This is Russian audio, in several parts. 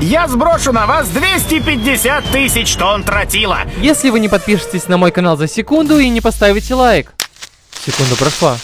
Я сброшу на вас 250 тысяч тонн тротила. Если вы не подпишетесь на мой канал за секунду и не поставите лайк. Секунда прошла.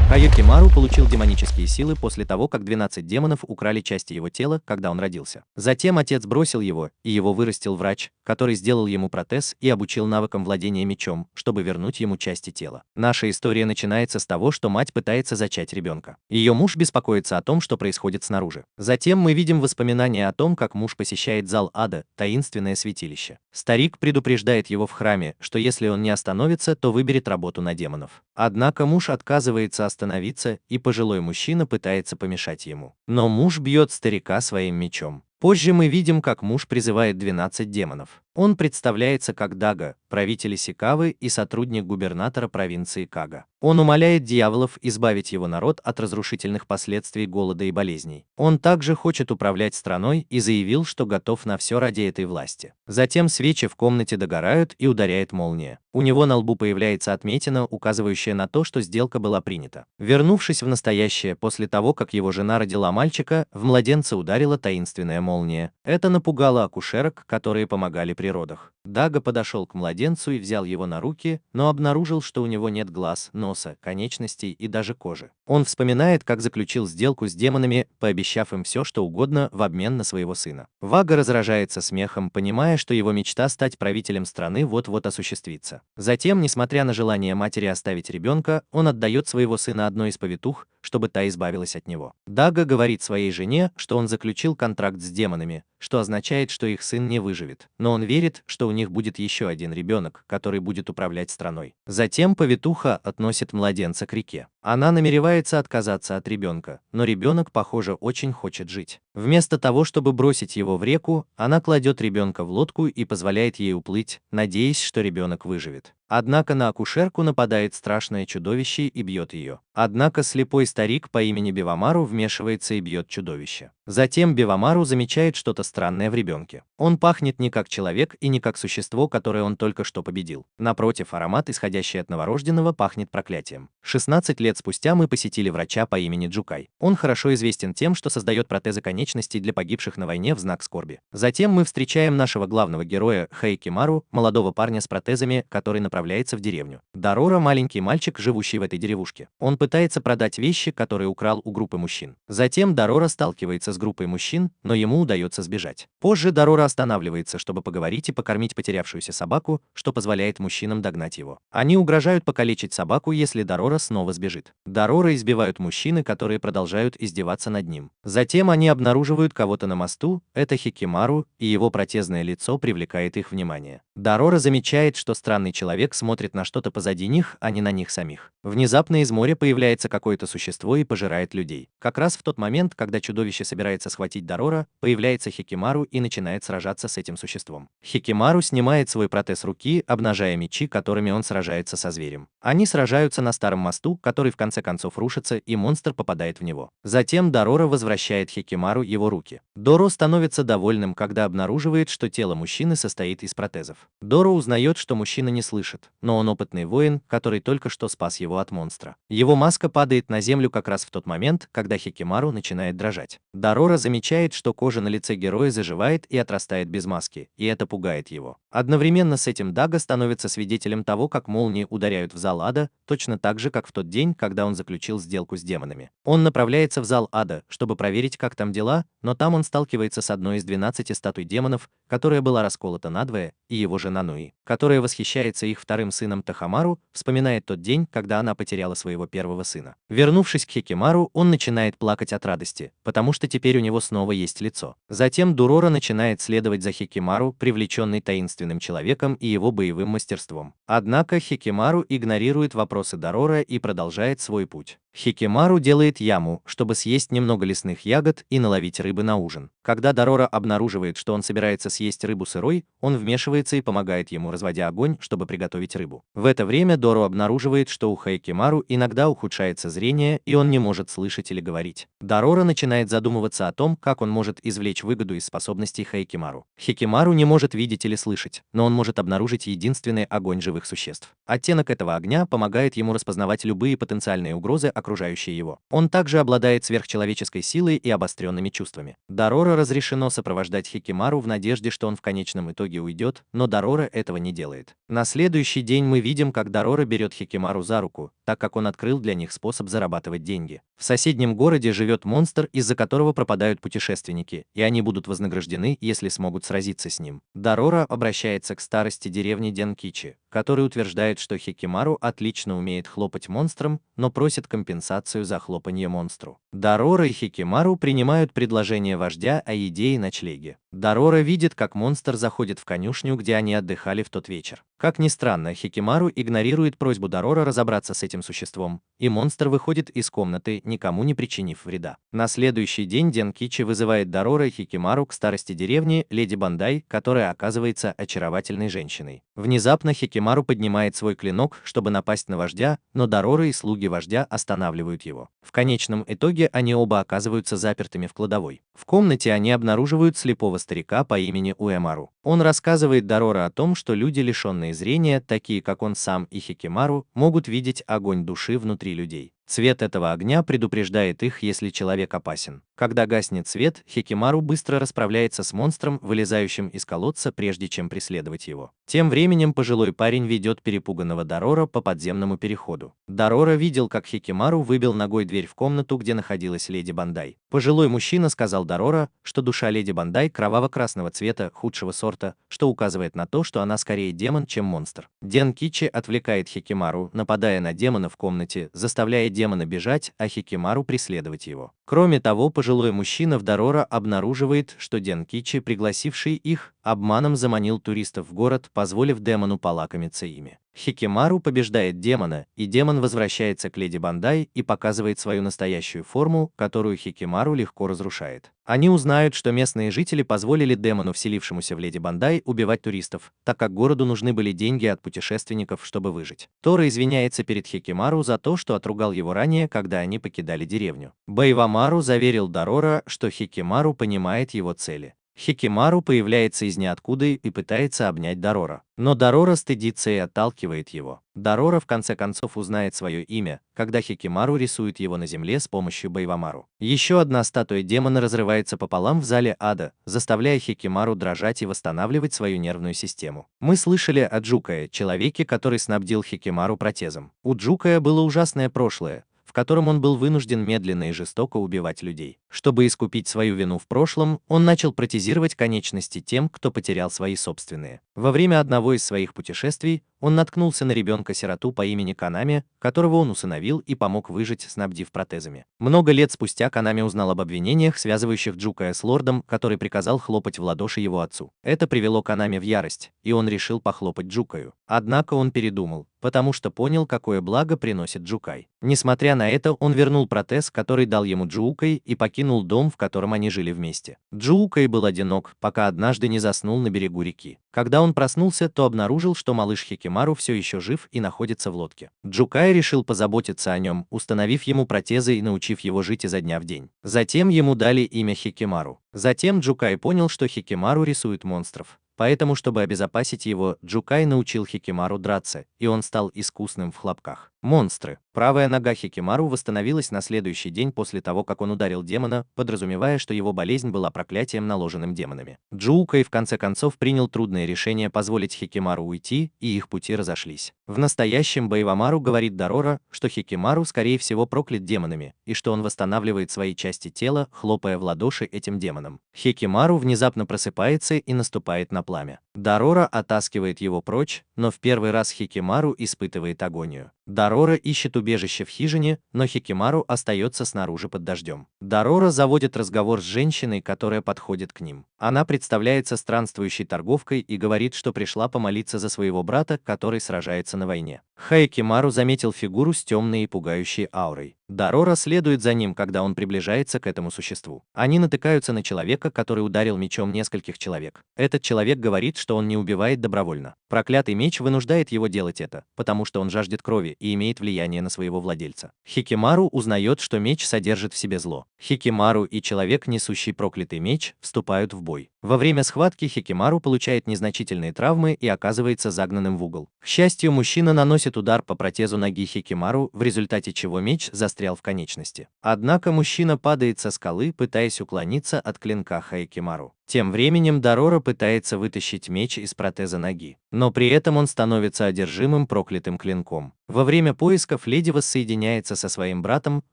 Хакимару получил демонические силы после того, как 12 демонов украли части его тела, когда он родился. Затем отец бросил его, и его вырастил врач, который сделал ему протез и обучил навыкам владения мечом, чтобы вернуть ему части тела. Наша история начинается с того, что мать пытается зачать ребенка. Ее муж беспокоится о том, что происходит снаружи. Затем мы видим воспоминания о том, как муж посещает зал ада, таинственное святилище. Старик предупреждает его в храме, что если он не остановится, то выберет работу на демонов. Однако муж отказывается остановиться, и пожилой мужчина пытается помешать ему. Но муж бьет старика своим мечом. Позже мы видим, как муж призывает 12 демонов. Он представляется как Дага, правитель Исикавы и сотрудник губернатора провинции Кага. Он умоляет дьяволов избавить его народ от разрушительных последствий голода и болезней. Он также хочет управлять страной и заявил, что готов на все ради этой власти. Затем свечи в комнате догорают и ударяет молния. У него на лбу появляется отметина, указывающая на то, что сделка была принята. Вернувшись в настоящее после того, как его жена родила мальчика, в младенца ударила таинственная молния. Это напугало акушерок, которые помогали при родах. Дага подошел к младенцу и взял его на руки, но обнаружил, что у него нет глаз, носа, конечностей и даже кожи. Он вспоминает, как заключил сделку с демонами, пообещав им все, что угодно в обмен на своего сына. Вага разражается смехом, понимая, что его мечта стать правителем страны вот-вот осуществится. Затем, несмотря на желание матери оставить ребенка, он отдает своего сына одной из повитух, чтобы та избавилась от него. Дага говорит своей жене, что он заключил контракт с демонами, что означает, что их сын не выживет, но он верит, что у них будет еще один ребенок, который будет управлять страной. Затем повитуха относит младенца к реке. Она намеревается отказаться от ребенка, но ребенок, похоже, очень хочет жить. Вместо того, чтобы бросить его в реку, она кладет ребенка в лодку и позволяет ей уплыть, надеясь, что ребенок выживет. Однако на акушерку нападает страшное чудовище и бьет ее. Однако слепой старик по имени Бивамару вмешивается и бьет чудовище. Затем Бивамару замечает что-то странное в ребенке. Он пахнет не как человек и не как существо, которое он только что победил. Напротив, аромат, исходящий от новорожденного, пахнет проклятием. 16 лет спустя мы посетили врача по имени Джукай. Он хорошо известен тем, что создает протезы конечностей для погибших на войне в знак скорби. Затем мы встречаем нашего главного героя Хакимару, молодого парня с протезами, который направляется в деревню. Дорора – маленький мальчик, живущий в этой деревушке. Он пытается продать вещи, которые украл у группы мужчин. Затем Дорора сталкивается с группой мужчин, но ему удается сбежать. Позже Дорора останавливается, чтобы поговорить и покормить потерявшуюся собаку, что позволяет мужчинам догнать его. Они угрожают покалечить собаку, если Дорора снова сбежит. Дорора избивают мужчины, которые продолжают издеваться над ним. Затем они обнаруживают кого-то на мосту, это Хакимару, и его протезное лицо привлекает их внимание. Дорора замечает, что странный человек смотрит на что-то позади них, а не на них самих. Внезапно из моря появляется какое-то существо и пожирает людей. Как раз в тот момент, когда чудовище собирается схватить Дорора, появляется Хакимару и начинает сражаться с этим существом. Хакимару снимает свой протез руки, обнажая мечи, которыми он сражается со зверем. Они сражаются на старом мосту, который в конце концов рушится, и монстр попадает в него. Затем Дорора возвращает Хакимару его руки. Доро становится довольным, когда обнаруживает, что тело мужчины состоит из протезов. Доро узнает, что мужчина не слышит, но он опытный воин, который только что спас его от монстра. Его маска падает на землю как раз в тот момент, когда Хакимару начинает дрожать. Дорора замечает, что кожа на лице героя заживает и отрастает без маски, и это пугает его. Одновременно с этим Дага становится свидетелем того, как молнии ударяют в зал ада, точно так же, как в тот день, когда он заключил сделку с демонами. Он направляется в зал ада, чтобы проверить, как там дела, но там он сталкивается с одной из 12 статуй демонов, которая была расколота надвое, и его жена Нуи, которая восхищается их вторым сыном Тахамару, вспоминает тот день, когда она потеряла своего первого сына. Вернувшись к Хакимару, он начинает плакать от радости, потому что теперь у него снова есть лицо. Затем Дорора начинает следовать за Хакимару, привлеченный таинственным человеком и его боевым мастерством. Однако Хакимару игнорирует вопросы Дорора и продолжает свой путь. Хакимару делает яму, чтобы съесть немного лесных ягод и наловить рыбы на ужин. Когда Дорора обнаруживает, что он собирается съесть рыбу сырой, он вмешивается и помогает ему, разводя огонь, чтобы приготовить рыбу. В это время Доро обнаруживает, что у Хайкимару иногда ухудшается зрение, и он не может слышать или говорить. Дорора начинает задумываться о том, как он может извлечь выгоду из способностей Хайкимару. Хикимару не может видеть или слышать, но он может обнаружить единственный огонь живых существ. Оттенок этого огня помогает ему распознавать любые потенциальные угрозы, окружающие его. Он также обладает сверхчеловеческой силой и обостренными чувствами. Дорора разрешено сопровождать Хикимару в надежде, что он в конечном итоге уйдет, но Дорора этого не делает. На следующий день мы видим, как Дорора берет Хикимару за руку, так как он открыл для них способ зарабатывать деньги. В соседнем городе живет монстр, из-за которого пропадают путешественники, и они будут вознаграждены, если смогут сразиться с ним. Дорора обращается к старости деревни Денкичи, который утверждает, что Хикимару отлично умеет хлопать монстрам, но просит компенсацию за хлопанье монстру. Дорора и Хикимару принимают предложение вождя о еде и ночлеге. Дорора видит, как монстр заходит в конюшню, где они отдыхали в тот вечер. Как ни странно, Хикимару игнорирует просьбу Дорора разобраться с этим существом, и монстр выходит из комнаты, никому не причинив вреда. На следующий день Денкичи вызывает Дорора и Хикимару к старости деревни Леди Бандай, которая оказывается очаровательной женщиной. Внезапно Хикимару поднимает свой клинок, чтобы напасть на вождя, но Дорора и слуги вождя останавливают его. В конечном итоге они оба оказываются запертыми в кладовой. В комнате они обнаруживают слепого старика по имени Уэмару. Он рассказывает Дорора о том, что люди, лишенные зрения, такие как он сам и Хикимару, могут видеть огонь души внутри людей. Цвет этого огня предупреждает их, если человек опасен. Когда гаснет свет, Хикимару быстро расправляется с монстром, вылезающим из колодца, прежде чем преследовать его. Тем временем пожилой парень ведет перепуганного Дорора по подземному переходу. Дорора видел, как Хикимару выбил ногой дверь в комнату, где находилась леди Бандай. Пожилой мужчина сказал Дорора, что душа леди Бандай кроваво-красного цвета, худшего сорта, что указывает на то, что она скорее демон, чем монстр. Денкичи отвлекает Хикимару, нападая на демона в комнате, заставляя демона бежать, а Хикимару преследовать его. Кроме того, пожилой мужчина в Дорора обнаруживает, что Денкичи, пригласивший их, обманом заманил туристов в город, позволив демону полакомиться ими. Хикимару побеждает демона, и демон возвращается к леди Бандай и показывает свою настоящую форму, которую Хикимару легко разрушает. Они узнают, что местные жители позволили демону, вселившемуся в леди Бандай, убивать туристов, так как городу нужны были деньги от путешественников, чтобы выжить. Тора извиняется перед Хикимару за то, что отругал его ранее, когда они покидали деревню. Байвамару заверил Дорора, что Хикимару понимает его цели. Хикимару появляется из ниоткуда и пытается обнять Дорора. Но Дорора стыдится и отталкивает его. Дорора в конце концов узнает свое имя, когда Хикимару рисует его на земле с помощью Байвамару. Еще одна статуя демона разрывается пополам в зале ада, заставляя Хикимару дрожать и восстанавливать свою нервную систему. Мы слышали о Джукае, человеке, который снабдил Хикимару протезом. У Джукая было ужасное прошлое, в котором он был вынужден медленно и жестоко убивать людей. Чтобы искупить свою вину в прошлом, он начал протезировать конечности тем, кто потерял свои собственные. Во время одного из своих путешествий он наткнулся на ребенка-сироту по имени Канами, которого он усыновил и помог выжить, снабдив протезами. Много лет спустя Канами узнал об обвинениях, связывающих Джукая с лордом, который приказал хлопать в ладоши его отцу. Это привело Канами в ярость, и он решил похлопать Джукаю. Однако он передумал, потому что понял, какое благо приносит Джукай. Несмотря на это, он вернул протез, который дал ему Джукай, и покинул дом, в котором они жили вместе. Джукай был одинок, пока однажды не заснул на берегу реки. Когда он проснулся, то обнаружил, что малыш Хикимару все еще жив и находится в лодке. Джукай решил позаботиться о нем, установив ему протезы и научив его жить изо дня в день. Затем ему дали имя Хикимару. Затем Джукай понял, что Хикимару рисует монстров. Поэтому, чтобы обезопасить его, Джукай научил Хикимару драться, и он стал искусным в хлопках. Монстры. Правая нога Хикимару восстановилась на следующий день после того, как он ударил демона, подразумевая, что его болезнь была проклятием, наложенным демонами. Джукай в конце концов принял трудное решение позволить Хикимару уйти, и их пути разошлись. В настоящем Байвамару говорит Дорора, что Хикимару скорее всего проклят демонами, и что он восстанавливает свои части тела, хлопая в ладоши этим демонам. Хикимару внезапно просыпается и наступает на пламя. Дорора оттаскивает его прочь, но в первый раз Хикимару испытывает агонию. Дорора ищет убежище в хижине, но Хикимару остается снаружи под дождем. Дорора заводит разговор с женщиной, которая подходит к ним. Она представляется странствующей торговкой и говорит, что пришла помолиться за своего брата, который сражается на войне. Хайкимару заметил фигуру с темной и пугающей аурой. Дорора следует за ним, когда он приближается к этому существу. Они натыкаются на человека, который ударил мечом нескольких человек. Этот человек говорит, что он не убивает добровольно. Проклятый меч вынуждает его делать это, потому что он жаждет крови и имеет влияние на своего владельца. Хикимару узнает, что меч содержит в себе зло. Хикимару и человек, несущий проклятый меч, вступают в бой. Во время схватки Хикимару получает незначительные травмы и оказывается загнанным в угол. К счастью, мужчина наносит удар по протезу ноги Хикимару, в результате чего меч застрял в конечности. Однако мужчина падает со скалы, пытаясь уклониться от клинка Хикимару. Тем временем Дорора пытается вытащить меч из протеза ноги, но при этом он становится одержимым проклятым клинком. Во время поисков леди воссоединяется со своим братом,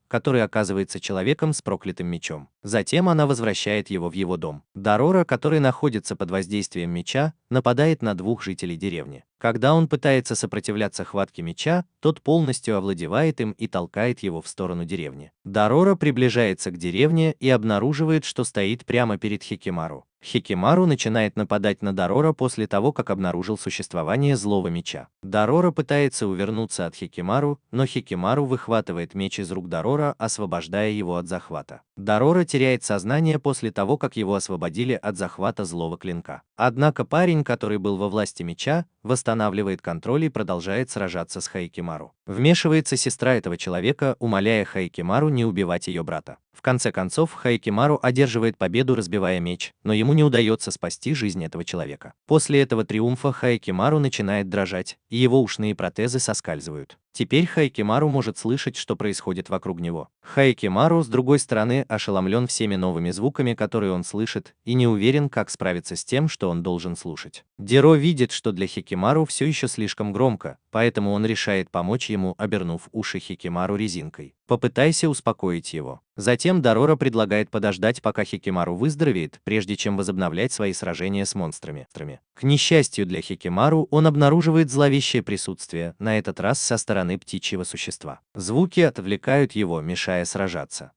который оказывается человеком с проклятым мечом. Затем она возвращает его в его дом. Дорора, который находится под воздействием меча, нападает на двух жителей деревни. Когда он пытается сопротивляться хватке меча, тот полностью овладевает им и толкает его в сторону деревни. Дорора приближается к деревне и обнаруживает, что стоит прямо перед Хикимару. Хикимару начинает нападать на Дорора после того, как обнаружил существование злого меча. Дорора пытается увернуться от Хикимару, но Хикимару выхватывает меч из рук Дорора, освобождая его от захвата. Дорора теряет сознание после того, как его освободили от захвата злого клинка. Однако парень, который был во власти меча, восстанавливает контроль и продолжает сражаться с Хикимару. Вмешивается сестра этого человека, умоляя Хикимару не убивать ее брата. В конце концов, Хикимару одерживает победу, разбивая меч, но ему не удается спасти жизнь этого человека. После этого триумфа Хикимару начинает дрожать, и его ушные протезы соскальзывают. Теперь Хикимару может слышать, что происходит вокруг него. Хикимару, с другой стороны, ошеломлен всеми новыми звуками, которые он слышит, и не уверен, как справиться с тем, что он должен слушать. Диро видит, что для Хикимару все еще слишком громко, поэтому он решает помочь ему, обернув уши Хикимару резинкой. Попытайся успокоить его. Затем Дорора предлагает подождать, пока Хикимару выздоровеет, прежде чем возобновлять свои сражения с монстрами. К несчастью для Хикимару, он обнаруживает зловещее присутствие, на этот раз со стороны птичьего существа. Звуки отвлекают его, мешая сражаться.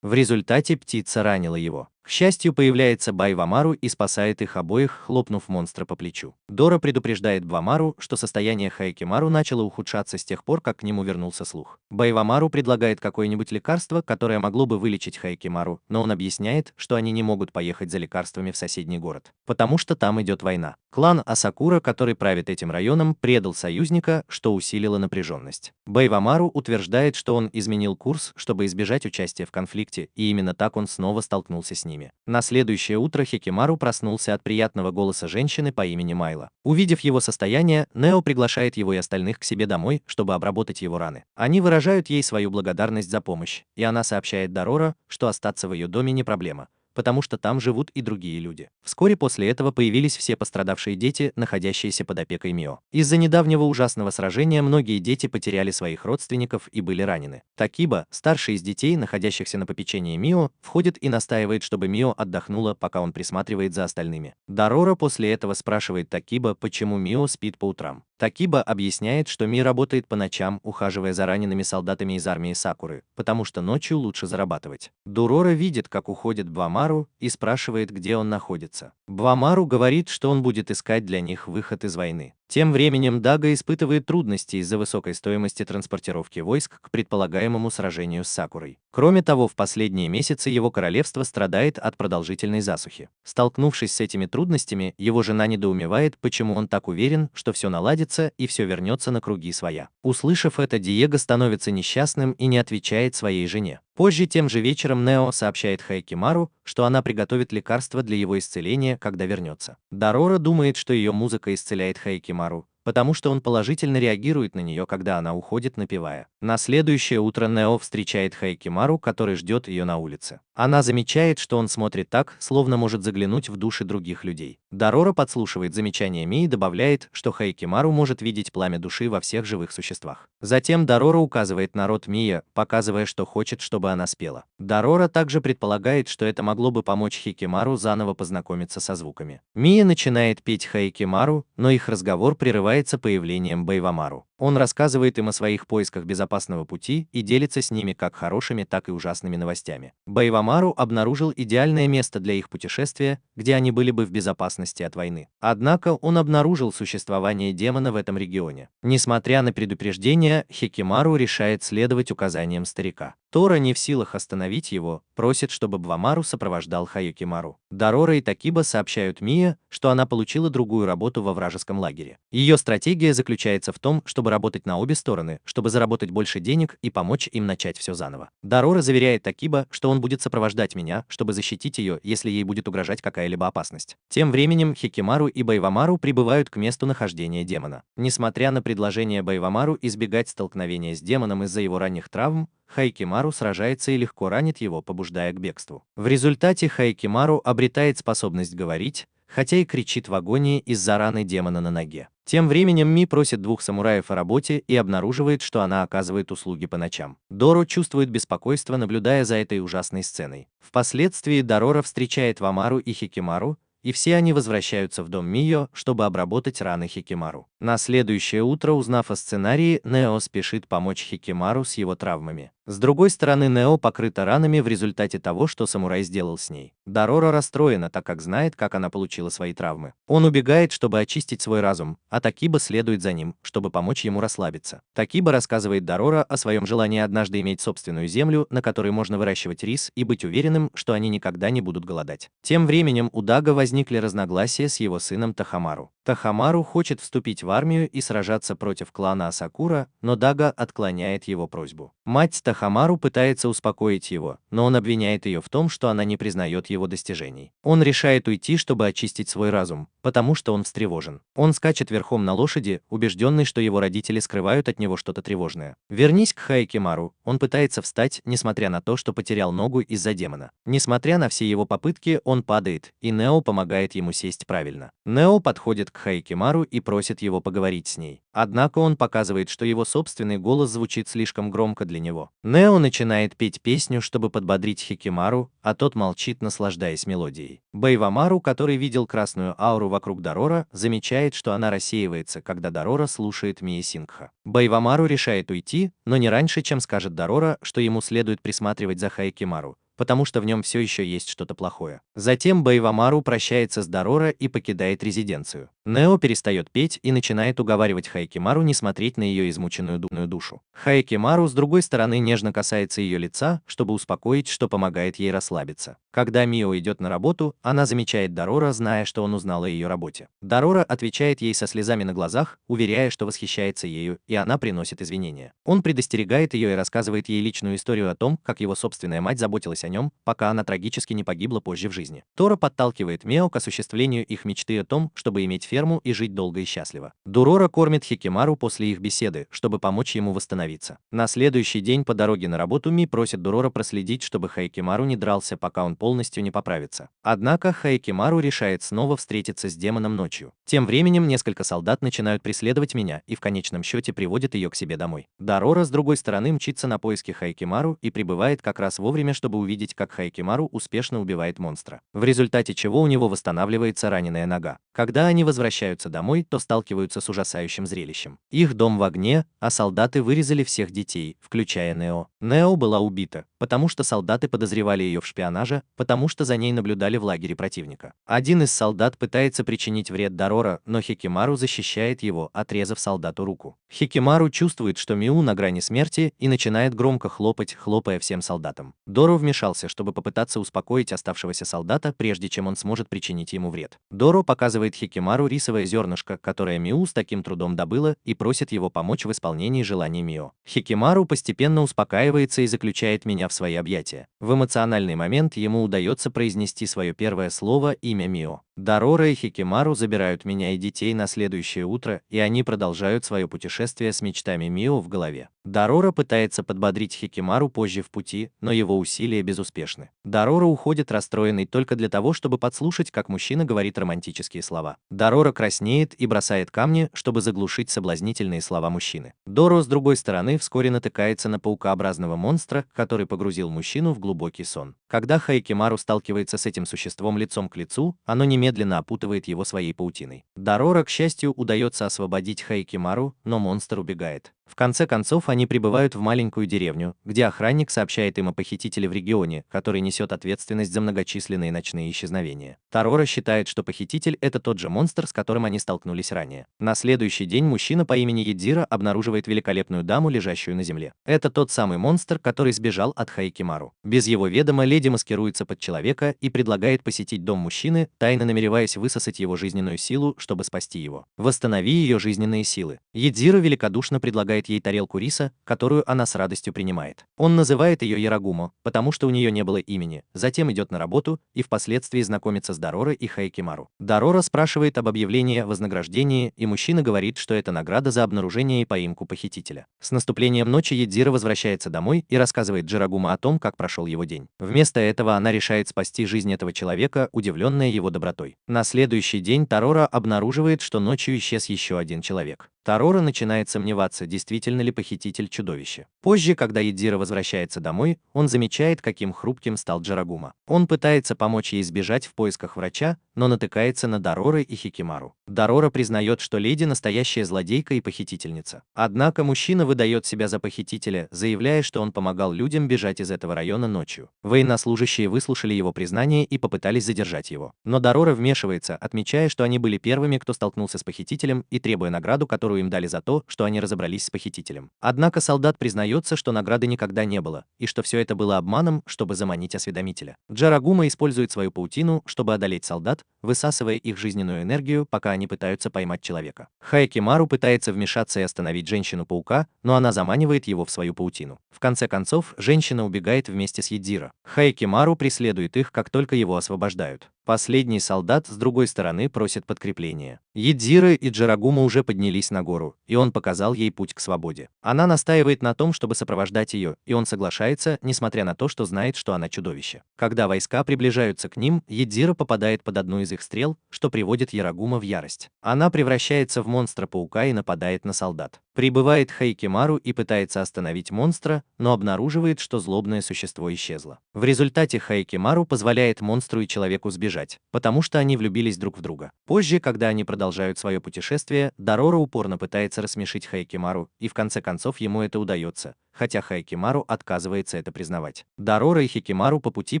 В результате птица ранила его. К счастью, появляется Байвамару и спасает их обоих, хлопнув монстра по плечу. Дора предупреждает Бвамару, что состояние Хикимару начало ухудшаться с тех пор, как к нему вернулся слух. Байвамару предлагает какое-нибудь лекарство, которое могло бы вылечить Хикимару, но он объясняет, что они не могут поехать за лекарствами в соседний город, потому что там идет война. Клан Асакура, который правит этим районом, предал союзника, что усилило напряженность. Байвамару утверждает, что он изменил курс, чтобы избежать участия в конфликте, и именно так он снова столкнулся с ним. На следующее утро Хикимару проснулся от приятного голоса женщины по имени Майла. Увидев его состояние, Нео приглашает его и остальных к себе домой, чтобы обработать его раны. Они выражают ей свою благодарность за помощь, и она сообщает Дорора, что остаться в ее доме не проблема, потому что там живут и другие люди. Вскоре после этого появились все пострадавшие дети, находящиеся под опекой Мио. Из-за недавнего ужасного сражения многие дети потеряли своих родственников и были ранены. Такиба, старший из детей, находящихся на попечении Мио, входит и настаивает, чтобы Мио отдохнула, пока он присматривает за остальными. Дорора после этого спрашивает Такиба, почему Мио спит по утрам. Такиба объясняет, что Ми работает по ночам, ухаживая за ранеными солдатами из армии Сакуры, потому что ночью лучше зарабатывать. Дорора видит, как уходит Бвамару, и спрашивает, где он находится. Бвамару говорит, что он будет искать для них выход из войны. Тем временем Дага испытывает трудности из-за высокой стоимости транспортировки войск к предполагаемому сражению с Сакурой. Кроме того, в последние месяцы его королевство страдает от продолжительной засухи. Столкнувшись с этими трудностями, его жена недоумевает, почему он так уверен, что все наладится и все вернется на круги своя. Услышав это, Диего становится несчастным и не отвечает своей жене. Позже тем же вечером Нео сообщает Хикимару, что она приготовит лекарство для его исцеления, когда вернется. Дорора думает, что ее музыка исцеляет Хикимару, потому что он положительно реагирует на нее, когда она уходит, напевая. На следующее утро Нео встречает Хикимару, который ждет ее на улице. Она замечает, что он смотрит так, словно может заглянуть в души других людей. Дорора подслушивает замечание Ми и добавляет, что Хикимару может видеть пламя души во всех живых существах. Затем Дорора указывает на рот Мия, показывая, что хочет, чтобы она спела. Дорора также предполагает, что это могло бы помочь Хикимару заново познакомиться со звуками. Мия начинает петь Хикимару, но их разговор прерывается появлением Байвамару. Он рассказывает им о своих поисках безопасного пути и делится с ними как хорошими, так и ужасными новостями. Байвамару обнаружил идеальное место для их путешествия, где они были бы в безопасности от войны. Однако он обнаружил существование демона в этом регионе. Несмотря на предупреждения, Хикимару решает следовать указаниям старика. Тора не в силах остановить его, просит, чтобы Бвамару сопровождал Хаюкимару. Дорора и Такиба сообщают Мие, что она получила другую работу во вражеском лагере. Ее стратегия заключается в том, чтобы работать на обе стороны, чтобы заработать больше денег и помочь им начать все заново. Дорора заверяет Такиба, что он будет сопровождать меня, чтобы защитить ее, если ей будет угрожать какая-либо опасность. Тем временем Хикимару и Байвамару прибывают к месту нахождения демона. Несмотря на предложение Байвамару избегать столкновения с демоном из-за его ранних травм, Хайкимару сражается и легко ранит его, побуждая к бегству. В результате Хайкимару обретает способность говорить, хотя и кричит в агонии из-за раны демона на ноге. Тем временем Ми просит двух самураев о работе и обнаруживает, что она оказывает услуги по ночам. Доро чувствует беспокойство, наблюдая за этой ужасной сценой. Впоследствии Дорора встречает Вамару и Хикимару, и все они возвращаются в дом Мио, чтобы обработать раны Хикимару. На следующее утро, узнав о сценарии, Нео спешит помочь Хикимару с его травмами. С другой стороны, Нео покрыта ранами в результате того, что самурай сделал с ней. Дорора расстроена, так как знает, как она получила свои травмы. Он убегает, чтобы очистить свой разум, а Такиба следует за ним, чтобы помочь ему расслабиться. Такиба рассказывает Дорора о своем желании однажды иметь собственную землю, на которой можно выращивать рис, и быть уверенным, что они никогда не будут голодать. Тем временем у Дага возникли разногласия с его сыном Тахамару. Тахамару хочет вступить в армию и сражаться против клана Асакура, но Дага отклоняет его просьбу. Мать Тахамару пытается успокоить его, но он обвиняет ее в том, что она не признает его достижений. Он решает уйти, чтобы очистить свой разум, потому что он встревожен. Он скачет верхом на лошади, убежденный, что его родители скрывают от него что-то тревожное. Вернись к Хайкимару, он пытается встать, несмотря на то, что потерял ногу из-за демона. Несмотря на все его попытки, он падает, и Нео помогает ему сесть правильно. Нео подходит к Хайкимару и просит его поговорить с ней. Однако он показывает, что его собственный голос звучит слишком громко для него. Нео начинает петь песню, чтобы подбодрить Хикимару, а тот молчит, наслаждаясь мелодией. Байвамару, который видел красную ауру вокруг Дорора, замечает, что она рассеивается, когда Дорора слушает Мии Сингха. Байвамару решает уйти, но не раньше, чем скажет Дорора, что ему следует присматривать за Хайкимару, потому что в нем все еще есть что-то плохое. Затем Байвамару прощается с Дорора и покидает резиденцию. Нео перестает петь и начинает уговаривать Хайкимару не смотреть на ее измученную душу. Хайкимару, с другой стороны, нежно касается ее лица, чтобы успокоить, что помогает ей расслабиться. Когда Мио идет на работу, она замечает Дорора, зная, что он узнал о ее работе. Дорора отвечает ей со слезами на глазах, уверяя, что восхищается ею, и она приносит извинения. Он предостерегает ее и рассказывает ей личную историю о том, как его собственная мать заботилась о нем, пока она трагически не погибла позже в жизни. Тора подталкивает Мио к осуществлению их мечты о том, чтобы иметь ферму и жить долго и счастливо. Дорора кормит Хикимару после их беседы, чтобы помочь ему восстановиться. На следующий день по дороге на работу Ми просит Дорора проследить, чтобы Хайкимару не дрался, пока он полностью не поправится. Однако Хайкимару решает снова встретиться с демоном ночью. Тем временем несколько солдат начинают преследовать меня и в конечном счете приводят ее к себе домой. Дорора, с другой стороны, мчится на поиски Хайкимару и прибывает как раз вовремя, чтобы увидеть, как Хайкимару успешно убивает монстра, в результате чего у него восстанавливается раненая нога. Когда они возвращаются домой, то сталкиваются с ужасающим зрелищем. Их дом в огне, а солдаты вырезали всех детей, включая Нео. Нео была убита, потому что солдаты подозревали ее в шпионаже, потому что за ней наблюдали в лагере противника. Один из солдат пытается причинить вред Дорора, но Хикимару защищает его, отрезав солдату руку. Хикимару чувствует, что Миу на грани смерти, и начинает громко хлопать, хлопая всем солдатам. Доро вмешался, чтобы попытаться успокоить оставшегося солдата, прежде чем он сможет причинить ему вред. Доро показывает Хикимару рисовое зернышко, которое Миу с таким трудом добыла, и просит его помочь в исполнении желаний Мио. Хикимару постепенно успокаивается и заключает меня в свои объятия. В эмоциональный момент ему удается произнести свое первое слово, имя Мио. Дорора и Хикимару забирают меня и детей на следующее утро, и они продолжают свое путешествие с мечтами Мио в голове. Дорора пытается подбодрить Хикимару позже в пути, но его усилия безуспешны. Дорора уходит расстроенный только для того, чтобы подслушать, как мужчина говорит романтические слова. Дорора краснеет и бросает камни, чтобы заглушить соблазнительные слова мужчины. Доро, с другой стороны, вскоре натыкается на паукообразного монстра, который погрузил мужчину в глубокий сон. Когда Хайкимару сталкивается с этим существом лицом к лицу, оно немедленно опутывает его своей паутиной. Дорора, к счастью, удается освободить Хайкимару, но монстр убегает. В конце концов, они прибывают в маленькую деревню, где охранник сообщает им о похитителе в регионе, который несет ответственность за многочисленные ночные исчезновения. Дорора считает, что похититель – это тот же монстр, с которым они столкнулись ранее. На следующий день мужчина по имени Едзира обнаруживает великолепную даму, лежащую на земле. Это тот самый монстр, который сбежал от Хайкимару. Без его ведома леди маскируется под человека и предлагает посетить дом мужчины, тайно намереваясь высосать его жизненную силу, чтобы спасти его. «Восстанови ее жизненные силы». Едзира великодушно предлагает ей тарелку риса, которую она с радостью принимает. Он называет ее Ярагумо, потому что у нее не было имени, затем идет на работу и впоследствии знакомится с Доророй и Хайкимару. Дорора спрашивает об объявлении о вознаграждении, и мужчина говорит, что это награда за обнаружение и поимку похитителя. С наступлением ночи Едзира возвращается домой и рассказывает Джирагумо о том, как прошел его день. Вместо этого она решает спасти жизнь этого человека, удивленная его добротой. На следующий день Дорора обнаруживает, что ночью исчез еще один человек. Дорора начинает сомневаться, действительно ли похититель чудовище. Позже, когда Едзира возвращается домой, он замечает, каким хрупким стал Джирагумо. Он пытается помочь ей сбежать в поисках врача, но натыкается на Дорора и Хикимару. Дорора признает, что леди настоящая злодейка и похитительница. Однако мужчина выдает себя за похитителя, заявляя, что он помогал людям бежать из этого района ночью. Военнослужащие выслушали его признание и попытались задержать его. Но Дорора вмешивается, отмечая, что они были первыми, кто столкнулся с похитителем, и требуя награду, которую им дали за то, что они разобрались с похитителем. Однако солдат признается, что награды никогда не было, и что все это было обманом, чтобы заманить осведомителя. Джирагумо использует свою паутину, чтобы одолеть солдат, высасывая их жизненную энергию, пока они пытаются поймать человека. Хайкимару пытается вмешаться и остановить женщину-паука, но она заманивает его в свою паутину. В конце концов, женщина убегает вместе с Едзира. Хайкимару преследует их, как только его освобождают. Последний солдат с другой стороны просит подкрепления. Едзира и Джирагумо уже поднялись на гору, и он показал ей путь к свободе. Она настаивает на том, чтобы сопровождать ее, и он соглашается, несмотря на то, что знает, что она чудовище. Когда войска приближаются к ним, Едзира попадает под одну из их стрел, что приводит Ярагумо в ярость. Она превращается в монстра-паука и нападает на солдат. Прибывает Хайкимару и пытается остановить монстра, но обнаруживает, что злобное существо исчезло. В результате Хайкимару позволяет монстру и человеку сбежать, потому что они влюбились друг в друга. Позже, когда они продолжают свое путешествие, Дорора упорно пытается рассмешить Хайкимару, и в конце концов ему это удается, хотя Хайкимару отказывается это признавать. Дорора и Хикимару по пути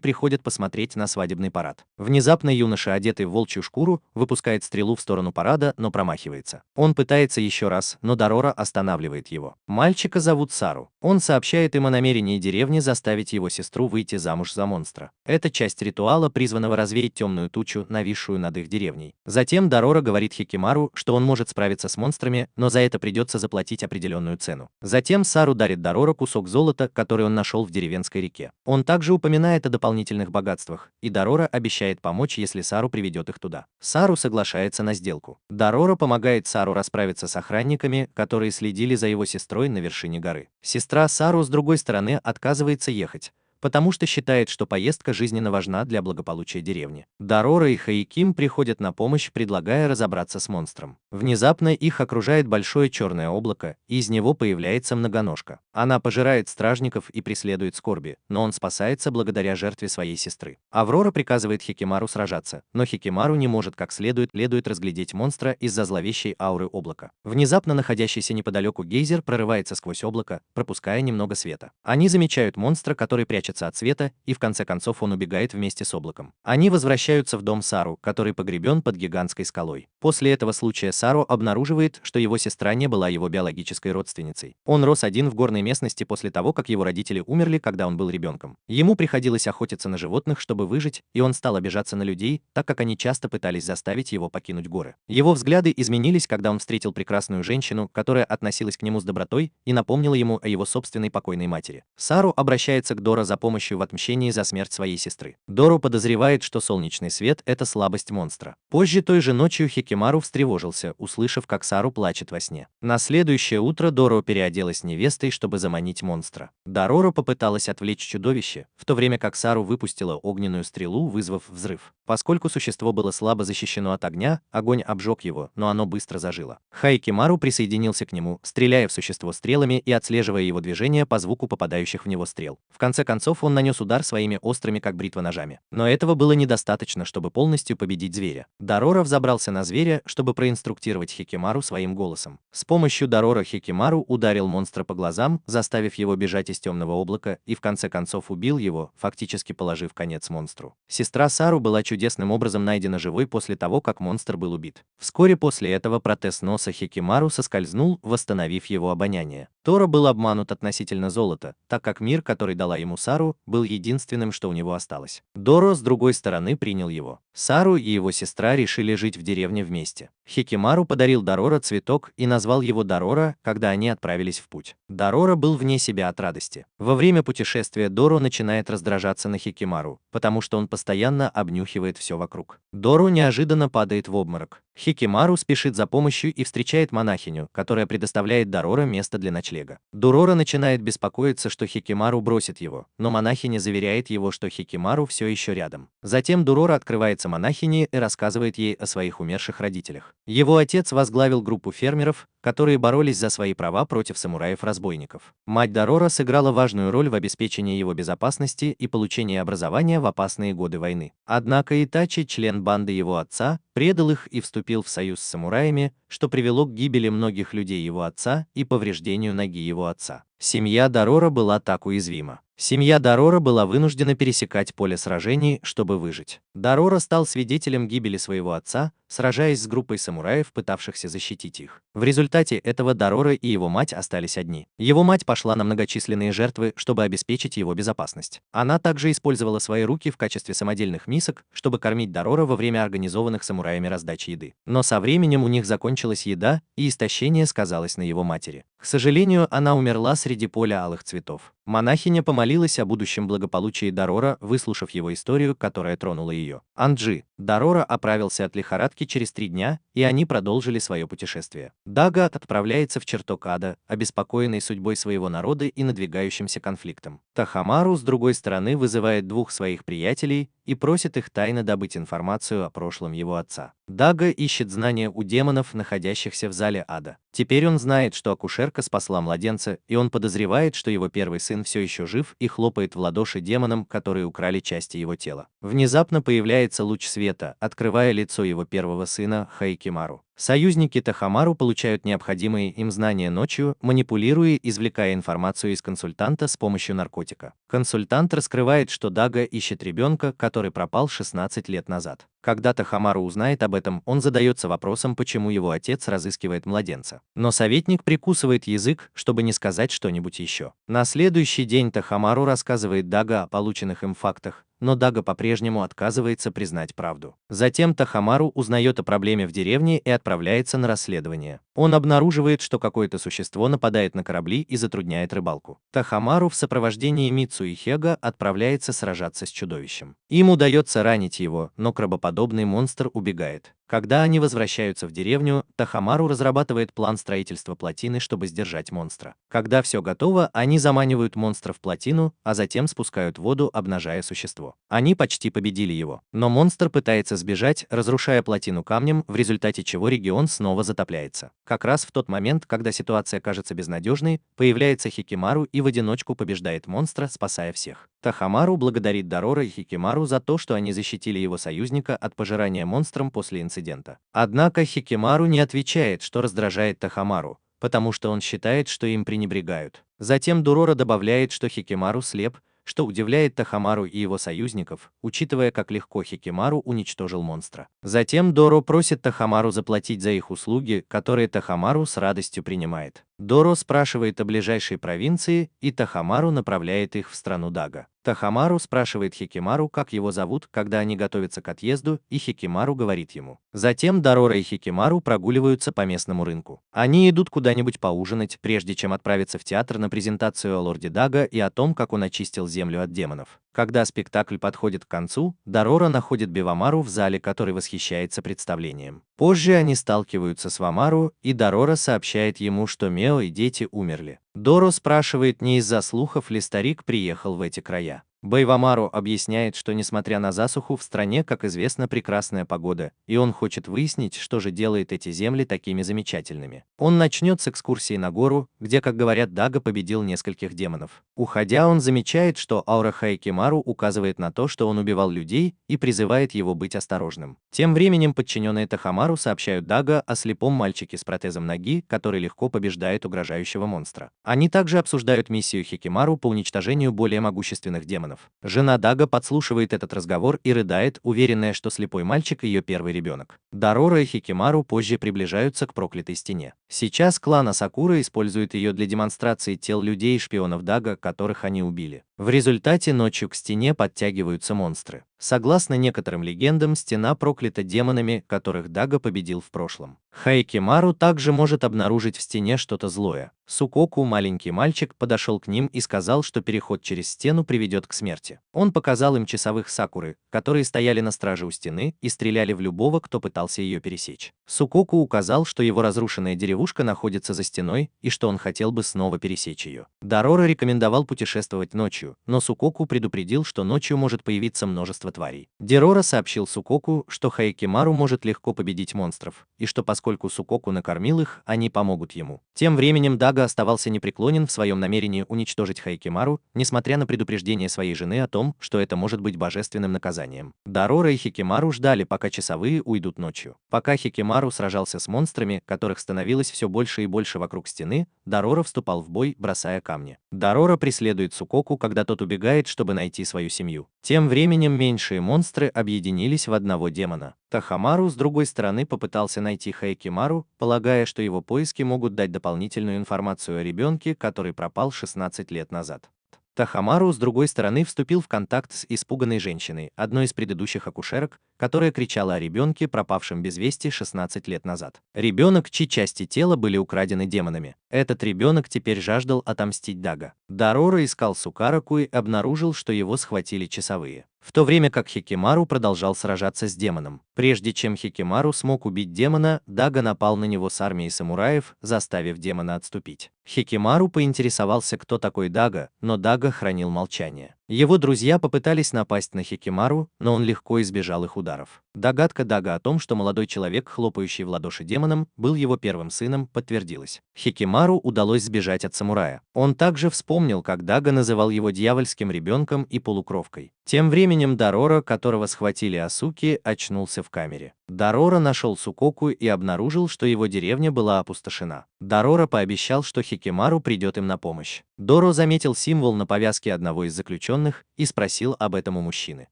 приходят посмотреть на свадебный парад. Внезапно юноша, одетый в волчью шкуру, выпускает стрелу в сторону парада, но промахивается. Он пытается еще раз, но Дорора останавливает его. Мальчика зовут Сару. Он сообщает им о намерении деревни заставить его сестру выйти замуж за монстра. Это часть ритуала, призванного развеять темную тучу, нависшую над их деревней. Затем Дорора говорит Хикимару, что он может справиться с монстрами, но за это придется заплатить определенную цену. Затем Сару дарит Дорора кусок золота, который он нашел в деревенской реке. Он также упоминает о дополнительных богатствах, и Дорора обещает помочь, если Сару приведет их туда. Сару соглашается на сделку. Дорора помогает Сару расправиться с охранниками, которые следили за его сестрой на вершине горы. Сестра Сару, с другой стороны, отказывается ехать, потому что считает, что поездка жизненно важна для благополучия деревни. Дорора и Хайким приходят на помощь, предлагая разобраться с монстром. Внезапно их окружает большое черное облако, и из него появляется многоножка. Она пожирает стражников и преследует Скорби, но он спасается благодаря жертве своей сестры. Аврора приказывает Хикимару сражаться, но Хикимару не может как следует разглядеть монстра из-за зловещей ауры облака. Внезапно находящийся неподалеку гейзер прорывается сквозь облако, пропуская немного света. Они замечают монстра, который прячется от света, и в конце концов он убегает вместе с облаком. Они возвращаются в дом Сару, который погребен под гигантской скалой. После этого случая Сару обнаруживает, что его сестра не была его биологической родственницей. Он рос один в горной местности после того, как его родители умерли, когда он был ребенком. Ему приходилось охотиться на животных, чтобы выжить, и он стал обижаться на людей, так как они часто пытались заставить его покинуть горы. Его взгляды изменились, когда он встретил прекрасную женщину, которая относилась к нему с добротой и напомнила ему о его собственной покойной матери. Сару обращается к Доро за помощью в отмщении за смерть своей сестры. Доро подозревает, что солнечный свет – это слабость монстра. Позже той же ночью Хикимару встревожился, услышав, как Сару плачет во сне. На следующее утро Доро переоделась невестой, чтобы заманить монстра. Дороро попыталась отвлечь чудовище, в то время как Сару выпустила огненную стрелу, вызвав взрыв. Поскольку существо было слабо защищено от огня, огонь обжег его, но оно быстро зажило. Хайкимару присоединился к нему, стреляя в существо стрелами и отслеживая его движения по звуку попадающих в него стрел. В конце концов, концов он нанес удар своими острыми как бритва ножами. Но этого было недостаточно, чтобы полностью победить зверя. Дорора взобрался на зверя, чтобы проинструктировать Хикимару своим голосом. С помощью Дорора Хикимару ударил монстра по глазам, заставив его бежать из темного облака, и в конце концов убил его, фактически положив конец монстру. Сестра Сару была чудесным образом найдена живой после того, как монстр был убит. Вскоре после этого протез носа Хикимару соскользнул, восстановив его обоняние. Торо был обманут относительно золота, так как мир, который дала ему Сару, был единственным, что у него осталось. Доро, с другой стороны, принял его. Сару и его сестра решили жить в деревне вместе. Хикимару подарил Дорора цветок и назвал его Дорора, когда они отправились в путь. Дорора был вне себя от радости. Во время путешествия Доро начинает раздражаться на Хикимару, потому что он постоянно обнюхивает все вокруг. Доро неожиданно падает в обморок. Хикимару спешит за помощью и встречает монахиню, которая предоставляет Дорора место для ночлега. Дорора начинает беспокоиться, что Хикимару бросит его, но монахиня заверяет его, что Хикимару все еще рядом. Затем Дорора открывается монахине и рассказывает ей о своих умерших родителях. Его отец возглавил группу фермеров, которые боролись за свои права против самураев-разбойников. Мать Дорора сыграла важную роль в обеспечении его безопасности и получении образования в опасные годы войны. Однако Итачи, член банды его отца, предал их и вступил в союз с самураями, что привело к гибели многих людей его отца и повреждению ноги его отца. Семья Дорора была так уязвима. Семья Дорора была вынуждена пересекать поле сражений, чтобы выжить. Дорора стал свидетелем гибели своего отца, сражаясь с группой самураев, пытавшихся защитить их. В результате этого Дорора и его мать остались одни. Его мать пошла на многочисленные жертвы, чтобы обеспечить его безопасность. Она также использовала свои руки в качестве самодельных мисок, чтобы кормить Дорора во время организованных самураями раздачи еды. Но со временем у них закончилась еда, и истощение сказалось на его матери. К сожалению, она умерла среди поля алых цветов. Монахиня помолилась о будущем благополучии Дорора, выслушав его историю, которая тронула ее. Анджи. Дорора оправился от лихорадки через 3 дня, и они продолжили свое путешествие. Дага отправляется в чертог ада, обеспокоенный судьбой своего народа и надвигающимся конфликтом. Тахамару, с другой стороны, вызывает 2 своих приятелей и просит их тайно добыть информацию о прошлом его отца. Дага ищет знания у демонов, находящихся в зале ада. Теперь он знает, что акушерка спасла младенца, и он подозревает, что его первый сын все еще жив, и хлопает в ладоши демонам, которые украли части его тела. Внезапно появляется луч света, открывая лицо его первого сына Хикимару. Союзники Тахамару получают необходимые им знания ночью, манипулируя, извлекая информацию из консультанта с помощью наркотика. Консультант раскрывает, что Дага ищет ребенка, который пропал 16 лет назад. Когда Тахамару узнает об этом, он задается вопросом, почему его отец разыскивает младенца. Но советник прикусывает язык, чтобы не сказать что-нибудь еще. На следующий день Тахамару рассказывает Дага о полученных им фактах, но Дага по-прежнему отказывается признать правду. Затем Тахамару узнает о проблеме в деревне и отправляется на расследование. Он обнаруживает, что какое-то существо нападает на корабли и затрудняет рыбалку. Тахамару в сопровождении Мицу и Хега отправляется сражаться с чудовищем. Им удается ранить его, но крабоподобный монстр убегает. Когда они возвращаются в деревню, Тахамару разрабатывает план строительства плотины, чтобы сдержать монстра. Когда все готово, они заманивают монстра в плотину, а затем спускают воду, обнажая существо. Они почти победили его. Но монстр пытается сбежать, разрушая плотину камнем, в результате чего регион снова затопляется. Как раз в тот момент, когда ситуация кажется безнадежной, появляется Хикимару и в одиночку побеждает монстра, спасая всех. Тахамару благодарит Дорора и Хикимару за то, что они защитили его союзника от пожирания монстром после инцидента. Однако Хикимару не отвечает, что раздражает Тахамару, потому что он считает, что им пренебрегают. Затем Дорора добавляет, что Хикимару слеп, что удивляет Тахамару и его союзников, учитывая, как легко Хикимару уничтожил монстра. Затем Доро просит Тахамару заплатить за их услуги, которые Тахамару с радостью принимает. Доро спрашивает о ближайшей провинции, и Тахамару направляет их в страну Дага. Тахамару спрашивает Хикимару, как его зовут, когда они готовятся к отъезду, и Хикимару говорит ему. Затем Дорора и Хикимару прогуливаются по местному рынку. Они идут куда-нибудь поужинать, прежде чем отправиться в театр на презентацию о лорде Дага и о том, как он очистил землю от демонов. Когда спектакль подходит к концу, Дорора находит Бивамару в зале, который восхищается представлением. Позже они сталкиваются с Вамару, и Дорора сообщает ему, что Мео и дети умерли. Доро спрашивает, не из-за слухов ли старик приехал в эти края. Байвамару объясняет, что несмотря на засуху в стране, как известно, прекрасная погода, и он хочет выяснить, что же делает эти земли такими замечательными. Он начнет с экскурсии на гору, где, как говорят, Дага победил нескольких демонов. Уходя, он замечает, что аура Хайкимару указывает на то, что он убивал людей, и призывает его быть осторожным. Тем временем подчиненные Тахамару сообщают Дага о слепом мальчике с протезом ноги, который легко побеждает угрожающего монстра. Они также обсуждают миссию Хикимару по уничтожению более могущественных демонов. Жена Дага подслушивает этот разговор и рыдает, уверенная, что слепой мальчик ее первый ребенок. Дорора и Хикимару позже приближаются к проклятой стене. Сейчас клан Асакура использует ее для демонстрации тел людей и шпионов Дага, которых они убили. В результате ночью к стене подтягиваются монстры. Согласно некоторым легендам, стена проклята демонами, которых Дага победил в прошлом. Хайкимару также может обнаружить в стене что-то злое. Сукоку, маленький мальчик, подошел к ним и сказал, что переход через стену приведет к смерти. Он показал им часовых Сакуры, которые стояли на страже у стены и стреляли в любого, кто пытался ее пересечь. Сукоку указал, что его разрушенная деревушка находится за стеной и что он хотел бы снова пересечь ее. Дорора рекомендовал путешествовать ночью, но Сукоку предупредил, что ночью может появиться множество тварей. Дерора сообщил Сукоку, что Хайкимару может легко победить монстров, и что поскольку Сукоку накормил их, они помогут ему. Тем временем Дага оставался непреклонен в своем намерении уничтожить Хайкимару, несмотря на предупреждение своей жены о том, что это может быть божественным наказанием. Дорора и Хикимару ждали, пока часовые уйдут ночью. Пока Хикимару сражался с монстрами, которых становилось все больше и больше вокруг стены, Дорора вступал в бой, бросая камни. Дорора преследует Сукоку, когда тот убегает, чтобы найти свою семью. Тем временем меньшие монстры объединились в одного демона. Тахамару, с другой стороны, попытался найти Хайкимару, полагая, что его поиски могут дать дополнительную информацию о ребенке, который пропал 16 лет назад. Тахамару, с другой стороны, вступил в контакт с испуганной женщиной, одной из предыдущих акушерок, которая кричала о ребенке, пропавшем без вести 16 лет назад. Ребенок, чьи части тела были украдены демонами. Этот ребенок теперь жаждал отомстить Дага. Дорора искал Сукараку и обнаружил, что его схватили часовые. В то время как Хикимару продолжал сражаться с демоном. Прежде чем Хикимару смог убить демона, Дага напал на него с армией самураев, заставив демона отступить. Хикимару поинтересовался, кто такой Дага, но Дага хранил молчание. Его друзья попытались напасть на Хикимару, но он легко избежал их ударов. Догадка Дага о том, что молодой человек, хлопающий в ладоши демоном, был его первым сыном, подтвердилась. Хикимару удалось сбежать от самурая. Он также вспомнил, как Дага называл его дьявольским ребенком и полукровкой. Тем временем Дорора, которого схватили Асуки, очнулся в камере. Дорора нашел Сукоку и обнаружил, что его деревня была опустошена. Дорора пообещал, что Хикимару придет им на помощь. Доро заметил символ на повязке одного из заключенных и спросил об этом у мужчины.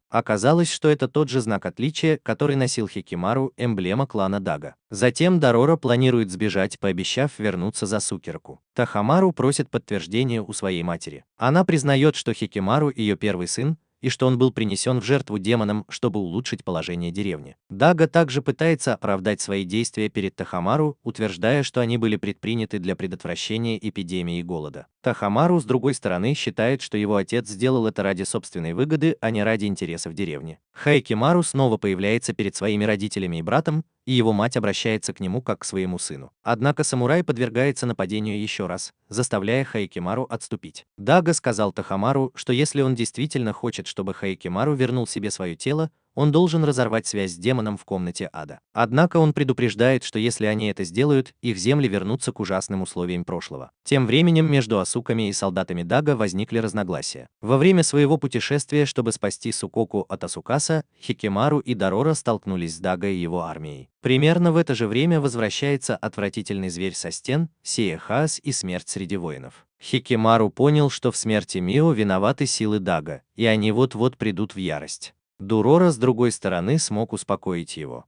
Оказалось, что это тот же знак отличия, который носил Хикимару, эмблема клана Дага. Затем Дорора планирует сбежать, пообещав вернуться за Сукираку. Тахамару просит подтверждения у своей матери. Она признает, что Хикимару ее первый сын, и что он был принесен в жертву демонам, чтобы улучшить положение деревни. Дага также пытается оправдать свои действия перед Тахамару, утверждая, что они были предприняты для предотвращения эпидемии и голода. Тахамару, с другой стороны, считает, что его отец сделал это ради собственной выгоды, а не ради интересов деревни. Хайкимару снова появляется перед своими родителями и братом, и его мать обращается к нему как к своему сыну. Однако самурай подвергается нападению еще раз, заставляя Хайкимару отступить. Дага сказал Тахамару, что если он действительно хочет, чтобы Хайкимару вернул себе свое тело, он должен разорвать связь с демоном в комнате ада. Однако он предупреждает, что если они это сделают, их земли вернутся к ужасным условиям прошлого. Тем временем между Асуками и солдатами Дага возникли разногласия. Во время своего путешествия, чтобы спасти Сукоку от Асукаса, Хикимару и Дорора столкнулись с Дага и его армией. Примерно в это же время возвращается отвратительный зверь со стен, сея хаос и смерть среди воинов. Хикимару понял, что в смерти Мио виноваты силы Дага, и они вот-вот придут в ярость. Дорора, с другой стороны, смог успокоить его.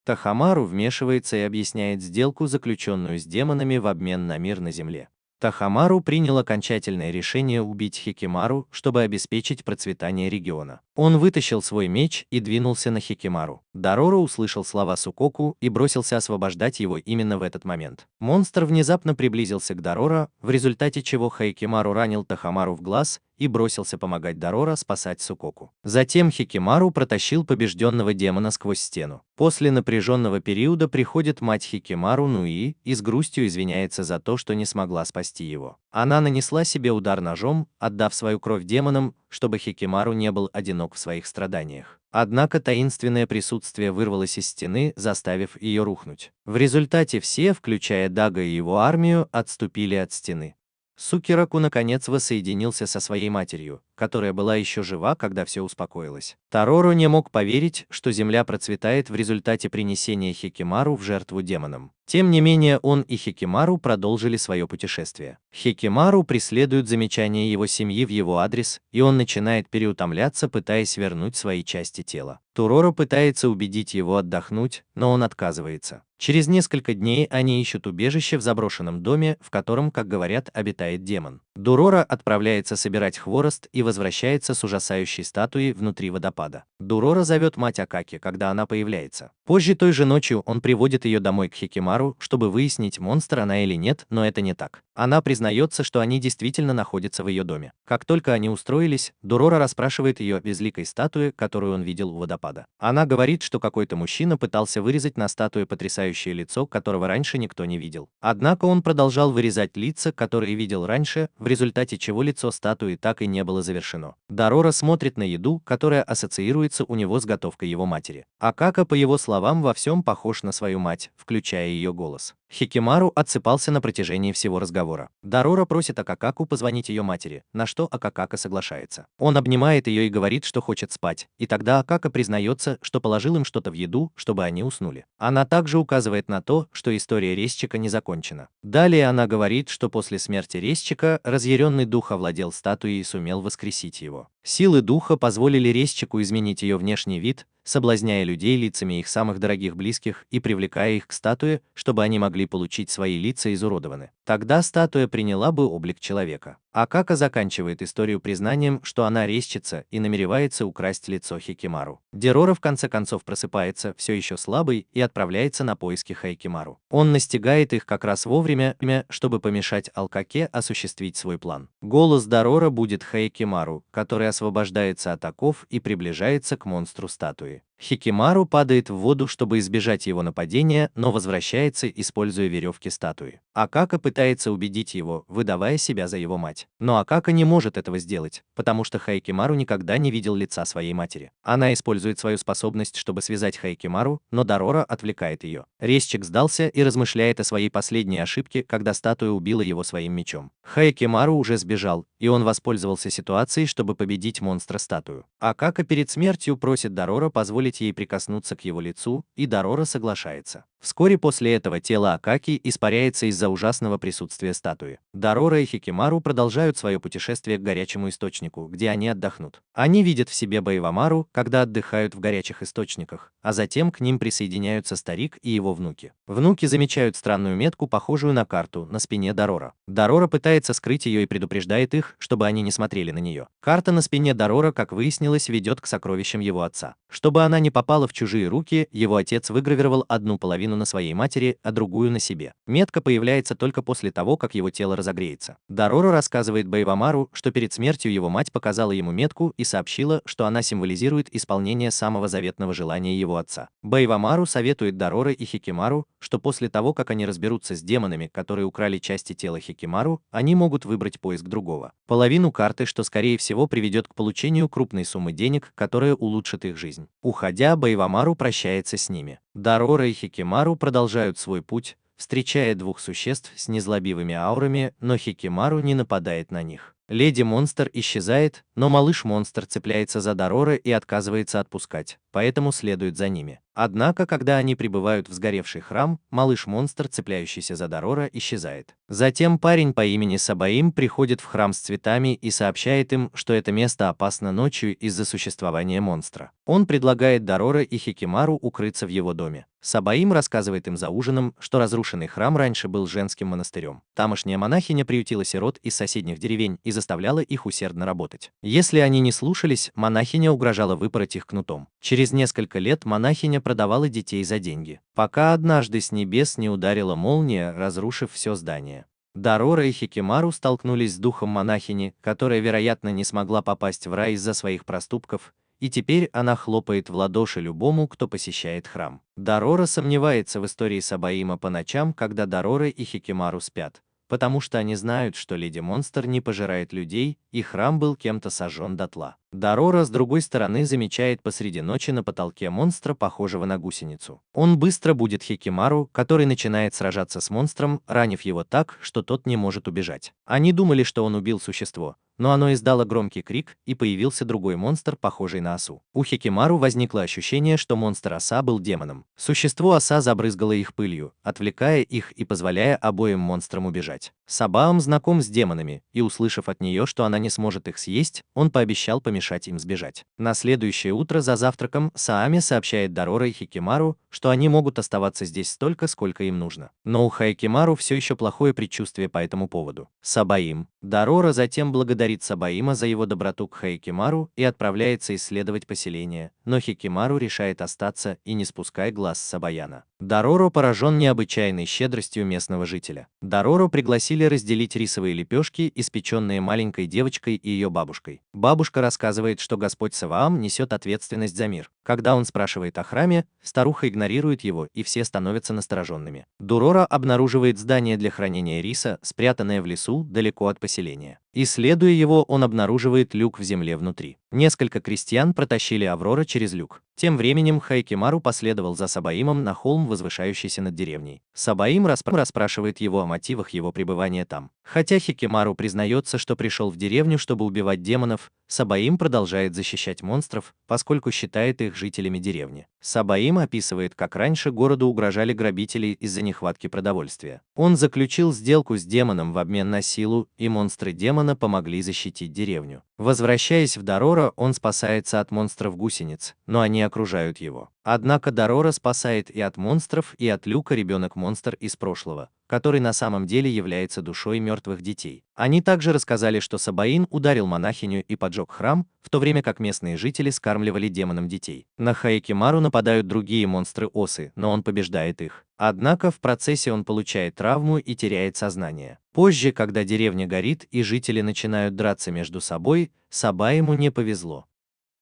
Тахамару вмешивается и объясняет сделку, заключенную с демонами в обмен на мир на земле. Тахамару принял окончательное решение убить Хикимару, чтобы обеспечить процветание региона. Он вытащил свой меч и двинулся на Хикимару. Дорора услышал слова Сукоку и бросился освобождать его именно в этот момент. Монстр внезапно приблизился к Дорора, в результате чего Хайкимару ранил Тахамару в глаз и бросился помогать Дорора спасать Сукоку. Затем Хикимару протащил побежденного демона сквозь стену. После напряженного периода приходит мать Хикимару Нуи и с грустью извиняется за то, что не смогла спасти его. Она нанесла себе удар ножом, отдав свою кровь демонам, чтобы Хикимару не был одинок в своих страданиях. Однако таинственное присутствие вырвалось из стены, заставив ее рухнуть. В результате все, включая Дага и его армию, отступили от стены. Сукираку наконец воссоединился со своей матерью, которая была еще жива, когда все успокоилось. Тароро не мог поверить, что земля процветает в результате принесения Хикимару в жертву демонам. Тем не менее, он и Хикимару продолжили свое путешествие. Хикимару преследуют замечания его семьи в его адрес, и он начинает переутомляться, пытаясь вернуть свои части тела. Туроро пытается убедить его отдохнуть, но он отказывается. Через несколько дней они ищут убежище в заброшенном доме, в котором, как говорят, обитает демон. Дурора отправляется собирать хворост и возвращается с ужасающей статуей внутри водопада. Дурора зовет мать Акаки, когда она появляется. Позже той же ночью он приводит ее домой к Хикимару, чтобы выяснить, монстр она или нет, но это не так. Она признается, что они действительно находятся в ее доме. Как только они устроились, Дурора расспрашивает ее о безликой статуе, которую он видел у водопада. Она говорит, что какой-то мужчина пытался вырезать на статуе потрясающее лицо, которого раньше никто не видел. Однако он продолжал вырезать лица, которые видел раньше, в результате чего лицо статуи так и не было завершено. Дорора смотрит на еду, которая ассоциируется у него с готовкой его матери. Акака, по его словам, во всем похож на свою мать, включая ее голос. Хикимару отсыпался на протяжении всего разговора. Дорора просит Акакаку позвонить ее матери, на что Акакака соглашается. Он обнимает ее и говорит, что хочет спать, и тогда Акака признается, что положил им что-то в еду, чтобы они уснули. Она также указывает на то, что история резчика не закончена. Далее она говорит, что после смерти резчика разъяренный дух овладел статуей и сумел воскресить его. Силы духа позволили резчику изменить ее внешний вид, соблазняя людей лицами их самых дорогих близких и привлекая их к статуе, чтобы они могли получить свои лица изуродованы. Тогда статуя приняла бы облик человека. Акака заканчивает историю признанием, что она резчица и намеревается украсть лицо Хикимару. Дерора в конце концов просыпается, все еще слабый, и отправляется на поиски Хикимару. Он настигает их как раз вовремя, чтобы помешать Алкаке осуществить свой план. Голос Дорора будет Хикимару, который освобождается от оков и приближается к монстру статуи. Хикимару падает в воду, чтобы избежать его нападения, но возвращается, используя веревки статуи. Акака пытается убедить его, выдавая себя за его мать. Но Акака не может этого сделать, потому что Хикимару никогда не видел лица своей матери. Она использует свою способность, чтобы связать Хикимару, но Дорора отвлекает ее. Резчик сдался и размышляет о своей последней ошибке, когда статуя убила его своим мечом. Хикимару уже сбежал, и он воспользовался ситуацией, чтобы победить монстра-статую. Акака перед смертью просит Дорора позволить ей прикоснуться к его лицу, и Дорора соглашается. Вскоре после этого тело Акаки испаряется из-за ужасного присутствия статуи. Дорора и Хикимару продолжают свое путешествие к горячему источнику, где они отдохнут. Они видят в себе Баивамару, когда отдыхают в горячих источниках, а затем к ним присоединяются старик и его внуки. Внуки замечают странную метку, похожую на карту, на спине Дорора. Дорора пытается скрыть ее и предупреждает их, чтобы они не смотрели на нее. Карта на спине Дорора, как выяснилось, ведет к сокровищам его отца. Чтобы она не попала в чужие руки, его отец выгравировал одну половину на своей матери, а другую на себе. Метка появляется только после того, как его тело разогреется. Дорора рассказывает Баивамару, что перед смертью его мать показала ему метку и сообщила, что она символизирует исполнение самого заветного желания его отца. Баивамару советует Дорора и Хикимару, что после того, как они разберутся с демонами, которые украли части тела Хикимару, они могут выбрать поиск другого. Половину карты, что скорее всего приведет к получению крупной суммы денег, которая улучшит их жизнь. Уходя, Баивамару прощается с ними. Дорора и Хикимару продолжают свой путь, встречая двух существ с незлобивыми аурами, но Хикимару не нападает на них. Леди-монстр исчезает, но малыш-монстр цепляется за Дорора и отказывается отпускать, поэтому следует за ними. Однако, когда они прибывают в сгоревший храм, малыш-монстр, цепляющийся за Дорора, исчезает. Затем парень по имени Сабаим приходит в храм с цветами и сообщает им, что это место опасно ночью из-за существования монстра. Он предлагает Дорора и Хикимару укрыться в его доме. Сабаим рассказывает им за ужином, что разрушенный храм раньше был женским монастырем. Тамошняя монахиня приютила сирот из соседних деревень и заставляла их усердно работать. Если они не слушались, монахиня угрожала выпороть их кнутом. Через несколько лет монахиня продавала детей за деньги, пока однажды с небес не ударила молния, разрушив все здание. Дорора и Хикимару столкнулись с духом монахини, которая, вероятно, не смогла попасть в рай из-за своих проступков, и теперь она хлопает в ладоши любому, кто посещает храм. Дорора сомневается в истории Сабаима по ночам, когда Дорора и Хикимару спят, потому что они знают, что леди-монстр не пожирает людей, и храм был кем-то сожжен дотла. Дорора с другой стороны замечает посреди ночи на потолке монстра, похожего на гусеницу. Он быстро будит Хикимару, который начинает сражаться с монстром, ранив его так, что тот не может убежать. Они думали, что он убил существо, но оно издало громкий крик, и появился другой монстр, похожий на осу. У Хикимару возникло ощущение, что монстр-оса был демоном. Существо-оса забрызгало их пылью, отвлекая их и позволяя обоим монстрам убежать. Сабаам знаком с демонами, и услышав от нее, что она не сможет их съесть, он пообещал помешать им сбежать. На следующее утро за завтраком Саами сообщает Дорора и Хикимару, что они могут оставаться здесь столько, сколько им нужно. Но у Хикимару все еще плохое предчувствие по этому поводу. Сабаим. Дорора затем благодарит Сабаима за его доброту к Хикимару и отправляется исследовать поселение, но Хикимару решает остаться и не спускай глаз с Сабаяна. Дороро поражен необычайной щедростью местного жителя. Дороро пригласили разделить рисовые лепешки, испеченные маленькой девочкой и ее бабушкой. Бабушка рассказывает, что Господь Саваам несет ответственность за мир. Когда он спрашивает о храме, старуха игнорирует его, и все становятся настороженными. Дорора обнаруживает здание для хранения риса, спрятанное в лесу, далеко от поселения. Исследуя его, он обнаруживает люк в земле внутри. Несколько крестьян протащили Аврора через люк. Тем временем Хикимару последовал за Сабаимом на холм, возвышающийся над деревней. Сабаим расспрашивает его о мотивах его пребывания там. Хотя Хикимару признается, что пришел в деревню, чтобы убивать демонов, Сабаим продолжает защищать монстров, поскольку считает их жителями деревни. Сабаим описывает, как раньше городу угрожали грабители из-за нехватки продовольствия. Он заключил сделку с демоном в обмен на силу, и монстры демона помогли защитить деревню. Возвращаясь в Дорора, он спасается от монстров-гусениц, но они окружают его. Однако Дорора спасает и от монстров, и от Люка ребенок-монстр из прошлого, который на самом деле является душой мертвых детей. Они также рассказали, что Сабаин ударил монахиню и поджег храм, в то время как местные жители скармливали демонам детей. На Хикимару нападают другие монстры-осы, но он побеждает их. Однако в процессе он получает травму и теряет сознание. Позже, когда деревня горит и жители начинают драться между собой, Сабаиму не повезло.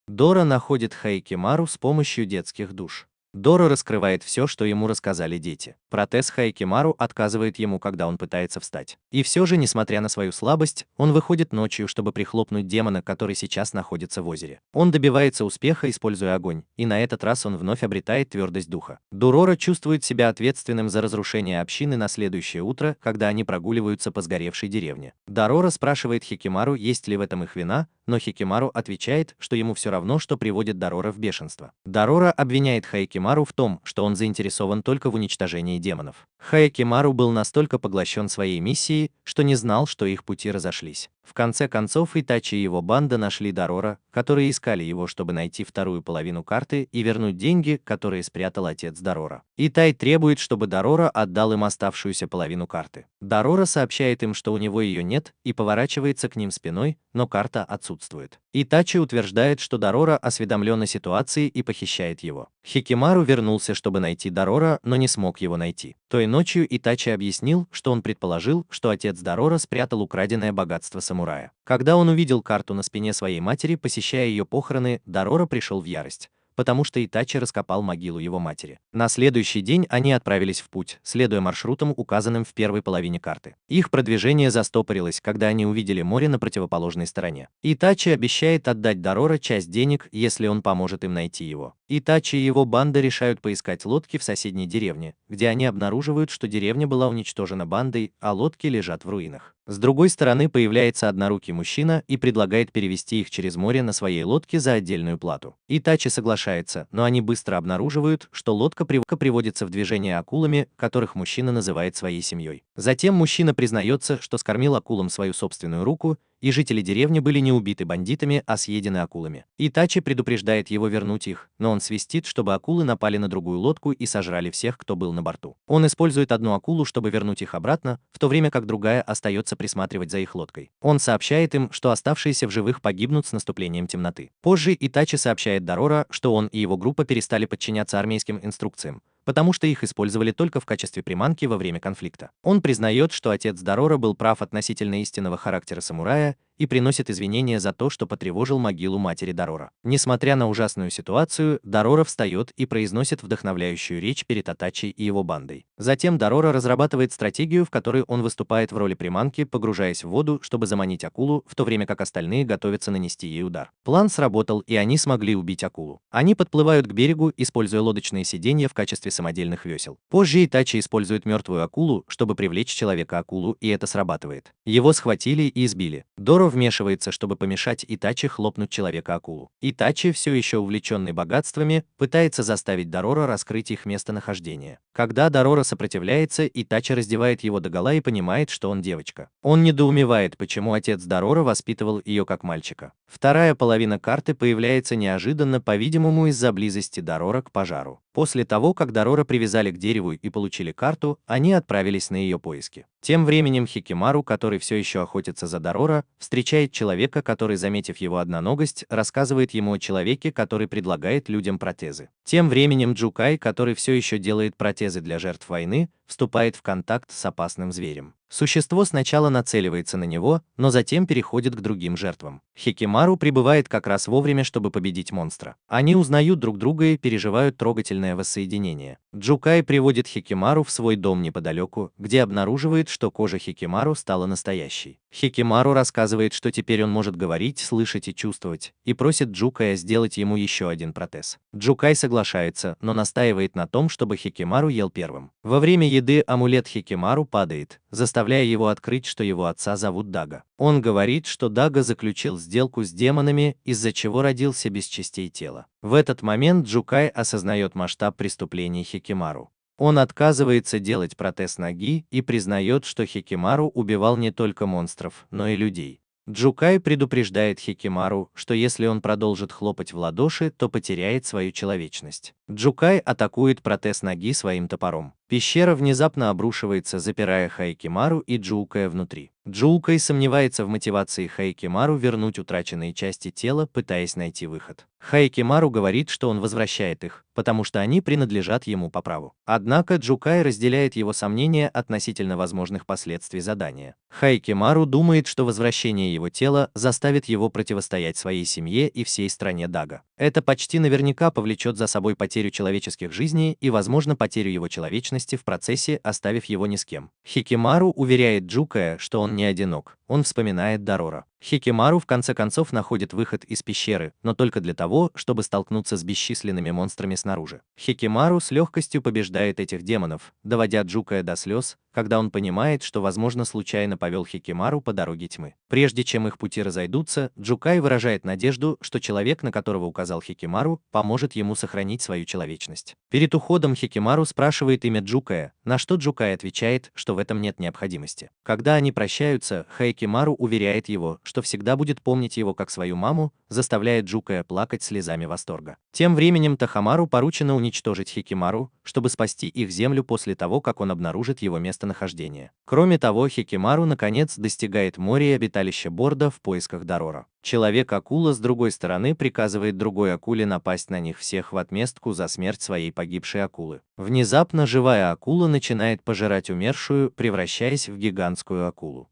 Дора находит Хикимару с помощью детских душ. Дора раскрывает все, что ему рассказали дети. Протез Хикимару отказывает ему, когда он пытается встать. И все же, несмотря на свою слабость, он выходит ночью, чтобы прихлопнуть демона, который сейчас находится в озере. Он добивается успеха, используя огонь, и на этот раз он вновь обретает твердость духа. Дорора чувствует себя ответственным за разрушение общины на следующее утро, когда они прогуливаются по сгоревшей деревне. Дорора спрашивает Хикимару, есть ли в этом их вина, но Хикимару отвечает, что ему все равно, что приводит Дорора в бешенство. Дорора обвиняет Хикимару в том, что он заинтересован только в уничтожении демонов. Хикимару был настолько поглощен своей миссией, что не знал, что их пути разошлись. В конце концов, Итачи и его банда нашли Дорора, которые искали его, чтобы найти вторую половину карты и вернуть деньги, которые спрятал отец Дорора. Итай требует, чтобы Дорора отдал им оставшуюся половину карты. Дорора сообщает им, что у него ее нет, и поворачивается к ним спиной, но карта отсутствует. Итачи утверждает, что Дорора осведомлен о ситуации и похищает его. Хикимару вернулся, чтобы найти Дорора, но не смог его найти. Той ночью Итачи объяснил, что он предположил, что отец Дорора спрятал украденное богатство самурая. Когда он увидел карту на спине своей матери, посещая ее похороны, Дорора пришел в ярость, потому что Итачи раскопал могилу его матери. На следующий день они отправились в путь, следуя маршрутам, указанным в первой половине карты. Их продвижение застопорилось, когда они увидели море на противоположной стороне. Итачи обещает отдать Дорора часть денег, если он поможет им найти его. Итачи и его банда решают поискать лодки в соседней деревне, где они обнаруживают, что деревня была уничтожена бандой, а лодки лежат в руинах. С другой стороны появляется однорукий мужчина и предлагает перевести их через море на своей лодке за отдельную плату. Итачи соглашается, но они быстро обнаруживают, что лодка приводится в движение акулами, которых мужчина называет своей семьей. Затем мужчина признается, что скормил акулам свою собственную руку, и жители деревни были не убиты бандитами, а съедены акулами. Итачи предупреждает его вернуть их, но он свистит, чтобы акулы напали на другую лодку и сожрали всех, кто был на борту. Он использует одну акулу, чтобы вернуть их обратно, в то время как другая остается присматривать за их лодкой. Он сообщает им, что оставшиеся в живых погибнут с наступлением темноты. Позже Итачи сообщает Дорора, что он и его группа перестали подчиняться армейским инструкциям, потому что их использовали только в качестве приманки во время конфликта. Он признает, что отец Дорора был прав относительно истинного характера самурая, и приносит извинения за то, что потревожил могилу матери Дорора. Несмотря на ужасную ситуацию, Дорора встает и произносит вдохновляющую речь перед Атачи и его бандой. Затем Дорора разрабатывает стратегию, в которой он выступает в роли приманки, погружаясь в воду, чтобы заманить акулу, в то время как остальные готовятся нанести ей удар. План сработал, и они смогли убить акулу. Они подплывают к берегу, используя лодочные сиденья в качестве самодельных весел. Позже Итачи использует мертвую акулу, чтобы привлечь человека-акулу, и это срабатывает. Его схватили и избили. Доро вмешивается, чтобы помешать Итачи хлопнуть человека-акулу. Итачи, все еще увлеченный богатствами, пытается заставить Дорора раскрыть их местонахождение. Когда Дорора сопротивляется, Итачи раздевает его догола и понимает, что он девочка. Он недоумевает, почему отец Дорора воспитывал ее как мальчика. Вторая половина карты появляется неожиданно, по-видимому, из-за близости Дорора к пожару. После того, как Дорора привязали к дереву и получили карту, они отправились на ее поиски. Тем временем Хикимару, который все еще охотится за Дорора, встречает человека, который, заметив его одноногость, рассказывает ему о человеке, который предлагает людям протезы. Тем временем Джукай, который все еще делает протезы для жертв войны, вступает в контакт с опасным зверем. Существо сначала нацеливается на него, но затем переходит к другим жертвам. Хикимару прибывает как раз вовремя, чтобы победить монстра. Они узнают друг друга и переживают трогательное воссоединение. Джукай приводит Хикимару в свой дом неподалеку, где обнаруживает, что кожа Хикимару стала настоящей. Хикимару рассказывает, что теперь он может говорить, слышать и чувствовать, и просит Джукая сделать ему еще один протез. Джукай соглашается, но настаивает на том, чтобы Хикимару ел первым. Во время еды амулет Хикимару падает, заставляя его открыть, что его отца зовут Дага. Он говорит, что Дага заключил сделку с демонами, из-за чего родился без частей тела. В этот момент Джукай осознает масштаб преступлений Хикимару. Он отказывается делать протез ноги и признает, что Хикимару убивал не только монстров, но и людей. Джукай предупреждает Хикимару, что если он продолжит хлопать в ладоши, то потеряет свою человечность. Джукай атакует протез ноги своим топором. Пещера внезапно обрушивается, запирая Хайкимару и Джукая внутри. Джукай сомневается в мотивации Хайкимару вернуть утраченные части тела, пытаясь найти выход. Хайкимару говорит, что он возвращает их, потому что они принадлежат ему по праву. Однако Джукай разделяет его сомнения относительно возможных последствий задания. Хайкимару думает, что возвращение его тела заставит его противостоять своей семье и всей стране Дага. Это почти наверняка повлечет за собой потерю человеческих жизней и, возможно, потерю его человечности в процессе, оставив его ни с кем. Хикимару уверяет Джукая, что он не одинок. Он вспоминает Дорора. Хикимару в конце концов находит выход из пещеры, но только для того, чтобы столкнуться с бесчисленными монстрами снаружи. Хикимару с легкостью побеждает этих демонов, доводя Джукая до слез, когда он понимает, что, возможно, случайно повел Хикимару по дороге тьмы. Прежде чем их пути разойдутся, Джукай выражает надежду, что человек, на которого указал Хикимару, поможет ему сохранить свою человечность. Перед уходом Хикимару спрашивает имя Джукая, на что Джукай отвечает, что в этом нет необходимости. Когда они прощаются, Хайкимару уверяет его, что всегда будет помнить его как свою маму, заставляя Джукая плакать слезами восторга. Тем временем Тахамару поручено уничтожить Хикимару, чтобы спасти их землю после того, как он обнаружит его местонахождение. Кроме того, Хикимару наконец достигает моря и обиталища Борда в поисках Дорора. Человек-акула с другой стороны приказывает другой акуле напасть на них всех в отместку за смерть своей погибшей акулы. Внезапно живая акула начинает пожирать умершую, превращаясь в гигантскую акулу.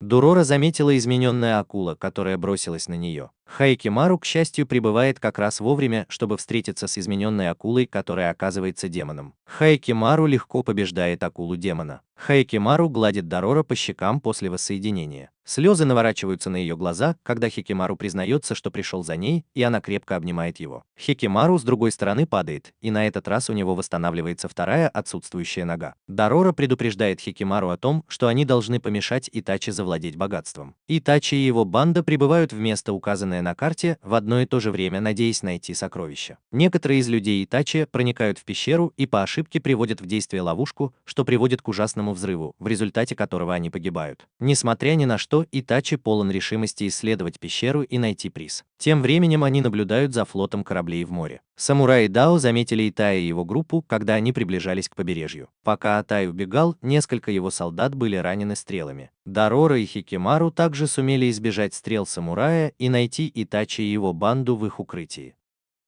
Дорора заметила измененная акула, которая бросилась на нее. Хайкимару, к счастью, прибывает как раз вовремя, чтобы встретиться с измененной акулой, которая оказывается демоном. Хайкимару легко побеждает акулу-демона. Хайкимару гладит Дорора по щекам после воссоединения. Слезы наворачиваются на ее глаза, когда Хикимару признается, что пришел за ней, и она крепко обнимает его. Хикимару с другой стороны падает, и на этот раз у него восстанавливается вторая отсутствующая нога. Дорора предупреждает Хикимару о том, что они должны помешать Итачи завладеть богатством. Итачи и его банда прибывают в место, указанное на карте, в одно и то же время надеясь найти сокровища. Некоторые из людей Итачи проникают в пещеру и по ошибке приводят в действие ловушку, что приводит к ужасному взрыву, в результате которого они погибают. Несмотря ни на что, Итачи полон решимости исследовать пещеру и найти приз. Тем временем они наблюдают за флотом кораблей в море. Самураи Дао заметили Итая и его группу, когда они приближались к побережью. Пока Атай убегал, несколько его солдат были ранены стрелами. Дорора и Хикимару также сумели избежать стрел самурая и найти Итачи и его банду в их укрытии.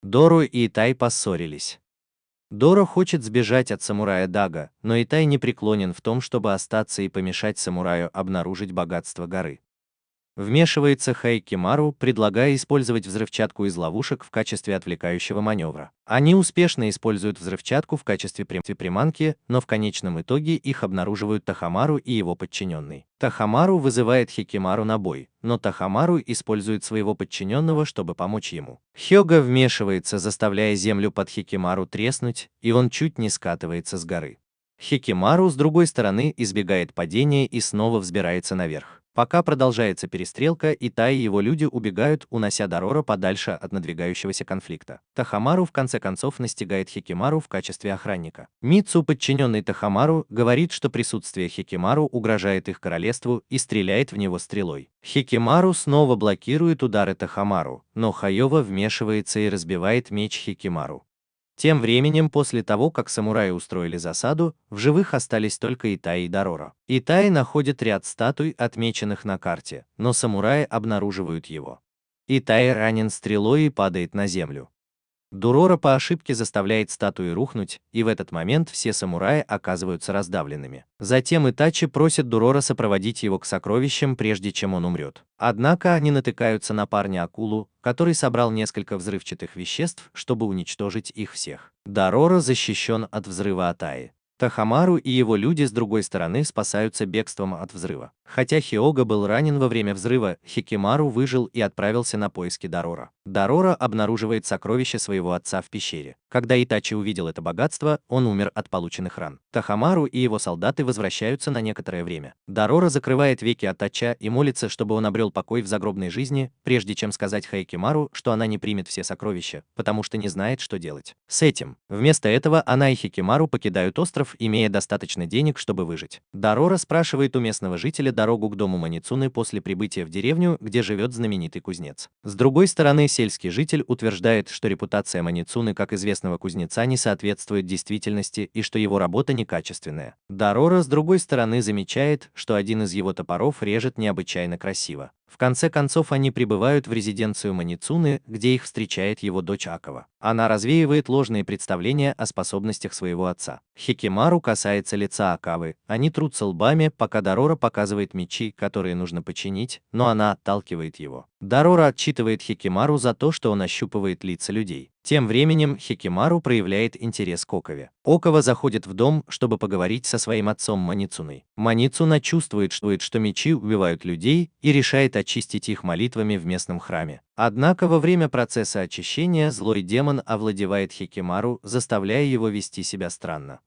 Доро и Итай поссорились. Доро хочет сбежать от самурая Дага, но Итай не преклонен в том, чтобы остаться и помешать самураю обнаружить богатство горы. Вмешивается Хайкимару, предлагая использовать взрывчатку из ловушек в качестве отвлекающего маневра. Они успешно используют взрывчатку в качестве приманки, но в конечном итоге их обнаруживают Тахамару и его подчиненный. Тахамару вызывает Хикимару на бой, но Тахамару использует своего подчиненного, чтобы помочь ему. Хёга вмешивается, заставляя землю под Хикимару треснуть, и он чуть не скатывается с горы. Хикимару, с другой стороны, избегает падения и снова взбирается наверх. Пока продолжается перестрелка, Итай и его люди убегают, унося Дорора подальше от надвигающегося конфликта. Тахамару в конце концов настигает Хикимару в качестве охранника. Мицу, подчиненный Тахамару, говорит, что присутствие Хикимару угрожает их королевству, и стреляет в него стрелой. Хикимару снова блокирует удары Тахамару, но Хайова вмешивается и разбивает меч Хикимару. Тем временем, после того, как самураи устроили засаду, в живых остались только Итай и Дорора. Итай находит ряд статуй, отмеченных на карте, но самураи обнаруживают его. Итай ранен стрелой и падает на землю. Дорора по ошибке заставляет статуи рухнуть, и в этот момент все самураи оказываются раздавленными. Затем Итачи просит Дорора сопроводить его к сокровищам, прежде чем он умрет. Однако они натыкаются на парня-акулу, который собрал несколько взрывчатых веществ, чтобы уничтожить их всех. Дорора защищен от взрыва Атаи. Тахамару и его люди с другой стороны спасаются бегством от взрыва. Хотя Хиога был ранен во время взрыва, Хикимару выжил и отправился на поиски Дорора. Дорора обнаруживает сокровище своего отца в пещере. Когда Итачи увидел это богатство, он умер от полученных ран. Тахамару и его солдаты возвращаются на некоторое время. Дорора закрывает веки Итача и молится, чтобы он обрел покой в загробной жизни, прежде чем сказать Хайкимару, что она не примет все сокровища, потому что не знает, что делать с этим. Вместо этого она и Хикимару покидают остров, имея достаточно денег, чтобы выжить. Дорора спрашивает у местного жителя дорогу к дому Маницуны после прибытия в деревню, где живет знаменитый кузнец. С другой стороны, сельский житель утверждает, что репутация Маницуны как известного кузнеца не соответствует действительности и что его работа некачественная. Дорора, с другой стороны, замечает, что один из его топоров режет необычайно красиво. В конце концов, они прибывают в резиденцию Маницуны, где их встречает его дочь Акава. Она развеивает ложные представления о способностях своего отца. Хикимару касается лица Акавы, они трутся лбами, пока Дорора показывает мечи, которые нужно починить, но она отталкивает его. Дорора отчитывает Хикимару за то, что он ощупывает лица людей. Тем временем Хикимару проявляет интерес к Окове. Окава заходит в дом, чтобы поговорить со своим отцом Маницуной. Маницуна чувствует, что мечи убивают людей, и решает очистить их молитвами в местном храме. Однако во время процесса очищения злой демон овладевает Хикимару, заставляя его вести себя странно.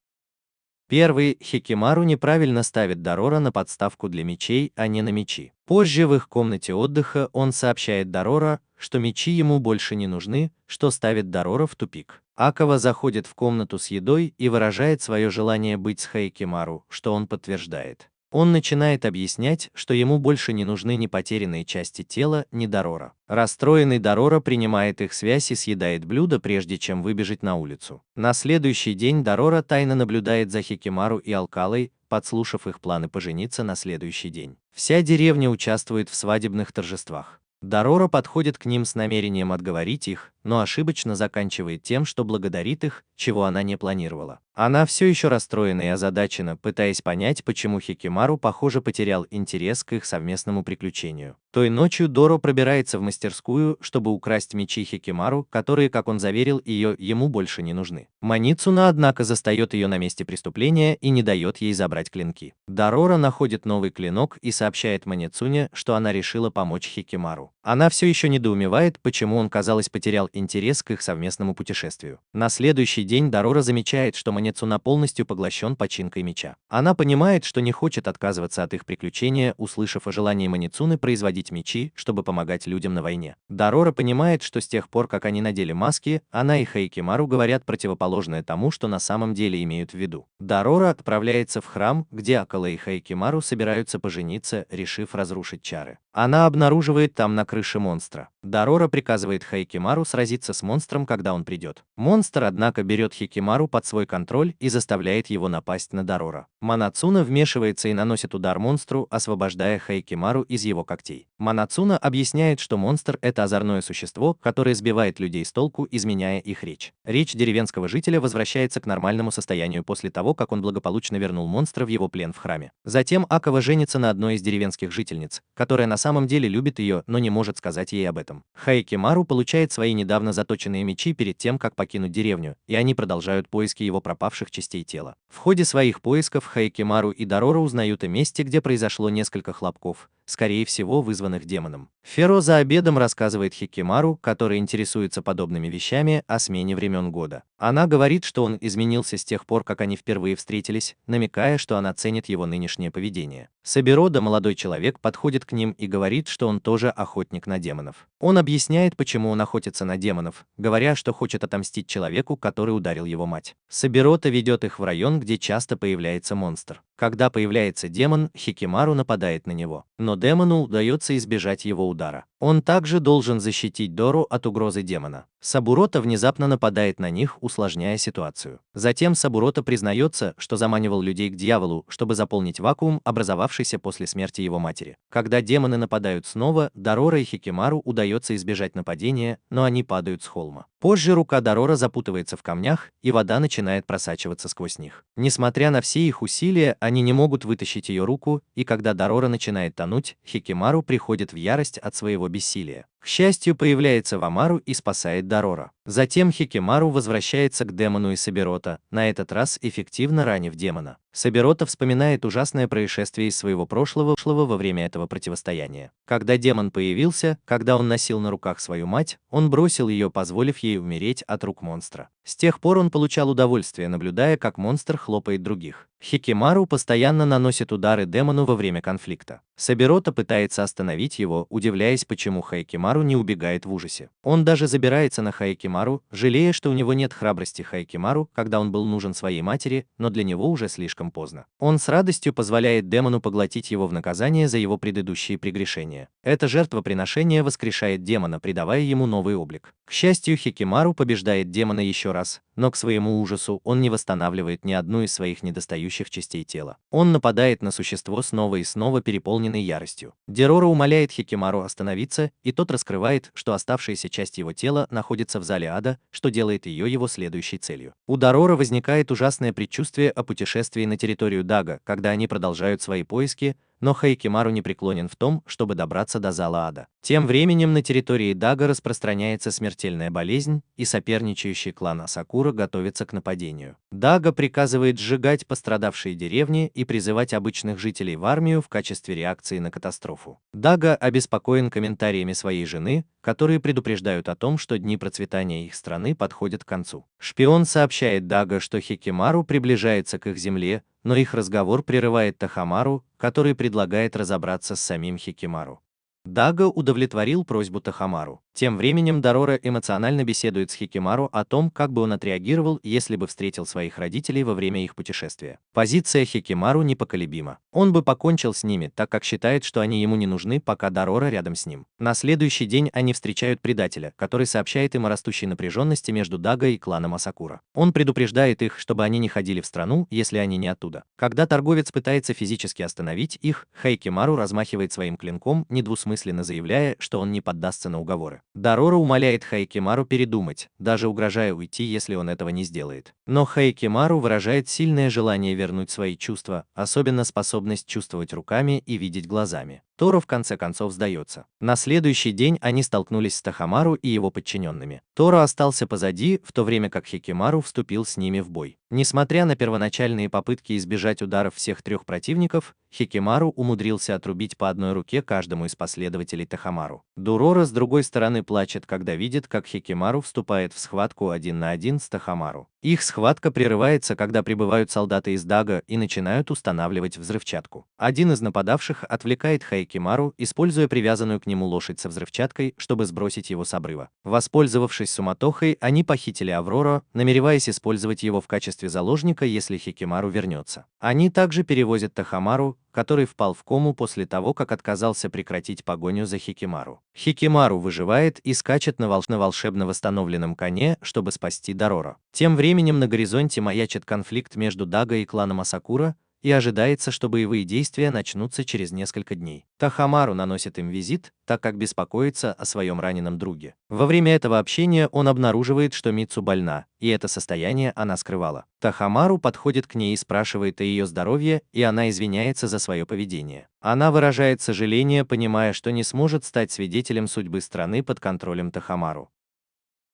Первый, Хикимару неправильно ставит Дорора на подставку для мечей, а не на мечи. Позже в их комнате отдыха он сообщает Дорора, что мечи ему больше не нужны, что ставит Дорора в тупик. Акава заходит в комнату с едой и выражает свое желание быть с Хайкимару, что он подтверждает. Он начинает объяснять, что ему больше не нужны ни потерянные части тела, ни Дорора. Расстроенный Дорора принимает их связь и съедает блюдо, прежде чем выбежать на улицу. На следующий день Дорора тайно наблюдает за Хикимару и Алкалой, подслушав их планы пожениться на следующий день. Вся деревня участвует в свадебных торжествах. Дорора подходит к ним с намерением отговорить их, но ошибочно заканчивает тем, что благодарит их, чего она не планировала. Она все еще расстроена и озадачена, пытаясь понять, почему Хикимару, похоже, потерял интерес к их совместному приключению. Той ночью Доро пробирается в мастерскую, чтобы украсть мечи Хикимару, которые, как он заверил ее, ему больше не нужны. Маницуна, однако, застает ее на месте преступления и не дает ей забрать клинки. Дорора находит новый клинок и сообщает Маницуне, что она решила помочь Хикимару. Она все еще недоумевает, почему он, казалось, потерял интерес к их совместному путешествию. На следующий день Дорора замечает, что Маницуна полностью поглощен починкой меча. Она понимает, что не хочет отказываться от их приключения, услышав о желании Маницуны производить мечи, чтобы помогать людям на войне. Дорора понимает, что с тех пор, как они надели маски, она и Хайкимару говорят противоположное тому, что на самом деле имеют в виду. Дорора отправляется в храм, где Акала и Хайкимару собираются пожениться, решив разрушить чары. Она обнаруживает там на крыше монстра. Дорора приказывает Хайкимару сразиться сразиться с монстром, когда он придет. Монстр, однако, берет Хикимару под свой контроль и заставляет его напасть на Дорора. Монацуна вмешивается и наносит удар монстру, освобождая Хикимару из его когтей. Монацуна объясняет, что монстр — это озорное существо, которое сбивает людей с толку, изменяя их речь. Речь деревенского жителя возвращается к нормальному состоянию после того, как он благополучно вернул монстра в его плен в храме. Затем Акава женится на одной из деревенских жительниц, которая на самом деле любит ее, но не может сказать ей об этом. Хикимару получает свои недавно заточенные мечи перед тем, как покинуть деревню, и они продолжают поиски его пропавших частей тела. В ходе своих поисков Хикимару и Дорора узнают о месте, где произошло несколько хлопков, скорее всего вызванных демоном. Феро за обедом рассказывает Хикимару, который интересуется подобными вещами, о смене времен года. Она говорит, что он изменился с тех пор, как они впервые встретились, намекая, что она ценит его нынешнее поведение. Сабирода, молодой человек, подходит к ним и говорит, что он тоже охотник на демонов. Он объясняет, почему он охотится на демонов, говоря, что хочет отомстить человеку, который ударил его мать. Сабирода ведет их в район, где часто появляется монстр. Когда появляется демон, Хикимару нападает на него, но демону удается избежать его удара. Он также должен защитить Дору от угрозы демона. Сабурота внезапно нападает на них, усложняя ситуацию. Затем Сабурота признается, что заманивал людей к дьяволу, чтобы заполнить вакуум, образовавшийся после смерти его матери. Когда демоны нападают снова, Дорора и Хикимару удается избежать нападения, но они падают с холма. Позже рука Дорора запутывается в камнях, и вода начинает просачиваться сквозь них. Несмотря на все их усилия, они не могут вытащить ее руку, и когда Дорора начинает тонуть, Хикимару приходит в ярость от своего бессилия. К счастью, появляется Вамару и спасает Дорора. Затем Хикимару возвращается к демону и Сабирота, на этот раз эффективно ранив демона. Сабирота вспоминает ужасное происшествие из своего прошлого во время этого противостояния. Когда демон появился, когда он носил на руках свою мать, он бросил ее, позволив ей умереть от рук монстра. С тех пор он получал удовольствие, наблюдая, как монстр хлопает других. Хикимару постоянно наносит удары демону во время конфликта. Сабирота пытается остановить его, удивляясь, почему Хикимару не убегает в ужасе. Он даже забирается на Хикимару, жалея, что у него нет храбрости Хикимару, когда он был нужен своей матери, но для него уже слишком поздно. Он с радостью позволяет демону поглотить его в наказание за его предыдущие прегрешения. Это жертвоприношение воскрешает демона, придавая ему новый облик. К счастью, Хикимару побеждает демона еще раз, но к своему ужасу он не восстанавливает ни одну из своих недостающих частей тела. Он нападает на существо снова и снова, переполненный яростью. Дорора умоляет Хикимару остановиться, и тот раскрывает, что оставшаяся часть его тела находится в зале ада, что делает ее его следующей целью. У Дорора возникает ужасное предчувствие о путешествии на территорию Дага, когда они продолжают свои поиски, но Хикимару не преклонен в том, чтобы добраться до зала ада. Тем временем на территории Дага распространяется смертельная болезнь, и соперничающий клан Асакура готовится к нападению. Дага приказывает сжигать пострадавшие деревни и призывать обычных жителей в армию в качестве реакции на катастрофу. Дага обеспокоен комментариями своей жены, которые предупреждают о том, что дни процветания их страны подходят к концу. Шпион сообщает Дага, что Хикимару приближается к их земле, но их разговор прерывает Тахамару, который предлагает разобраться с самим Хикимару. Дага удовлетворил просьбу Тахамару. Тем временем Дорора эмоционально беседует с Хикимару о том, как бы он отреагировал, если бы встретил своих родителей во время их путешествия. Позиция Хикимару непоколебима. Он бы покончил с ними, так как считает, что они ему не нужны, пока Дорора рядом с ним. На следующий день они встречают предателя, который сообщает им о растущей напряженности между Дага и кланом Асакура. Он предупреждает их, чтобы они не ходили в страну, если они не оттуда. Когда торговец пытается физически остановить их, Хикимару размахивает своим клинком, недвусмысленно заявляя, что он не поддастся на уговоры. Дорора умоляет Хикимару передумать, даже угрожая уйти, если он этого не сделает. Но Хикимару выражает сильное желание вернуть свои чувства, особенно способность чувствовать руками и видеть глазами. Торо в конце концов сдается. На следующий день они столкнулись с Тахамару и его подчиненными. Торо остался позади, в то время как Хикимару вступил с ними в бой. Несмотря на первоначальные попытки избежать ударов всех трех противников, Хикимару умудрился отрубить по одной руке каждому из последователей Тахамару. Дорора с другой стороны плачет, когда видит, как Хикимару вступает в схватку 1 на 1 с Тахамару. Их схватка прерывается, когда прибывают солдаты из Дага и начинают устанавливать взрывчатку. Один из нападавших отвлекает Хикимару, используя привязанную к нему лошадь со взрывчаткой, чтобы сбросить его с обрыва. Воспользовавшись суматохой, они похитили Аврора, намереваясь использовать его в качестве заложника, если Хикимару вернется. Они также перевозят Тахамару, который впал в кому после того, как отказался прекратить погоню за Хикимару. Хикимару выживает и скачет на волшебно восстановленном коне, чтобы спасти Дороро. Тем временем на горизонте маячит конфликт между Дага и кланом Асакура, и ожидается, что боевые действия начнутся через несколько дней. Тахамару наносит им визит, так как беспокоится о своем раненом друге. Во время этого общения он обнаруживает, что Мицу больна, и это состояние она скрывала. Тахамару подходит к ней и спрашивает о ее здоровье, и она извиняется за свое поведение. Она выражает сожаление, понимая, что не сможет стать свидетелем судьбы страны под контролем Тахамару.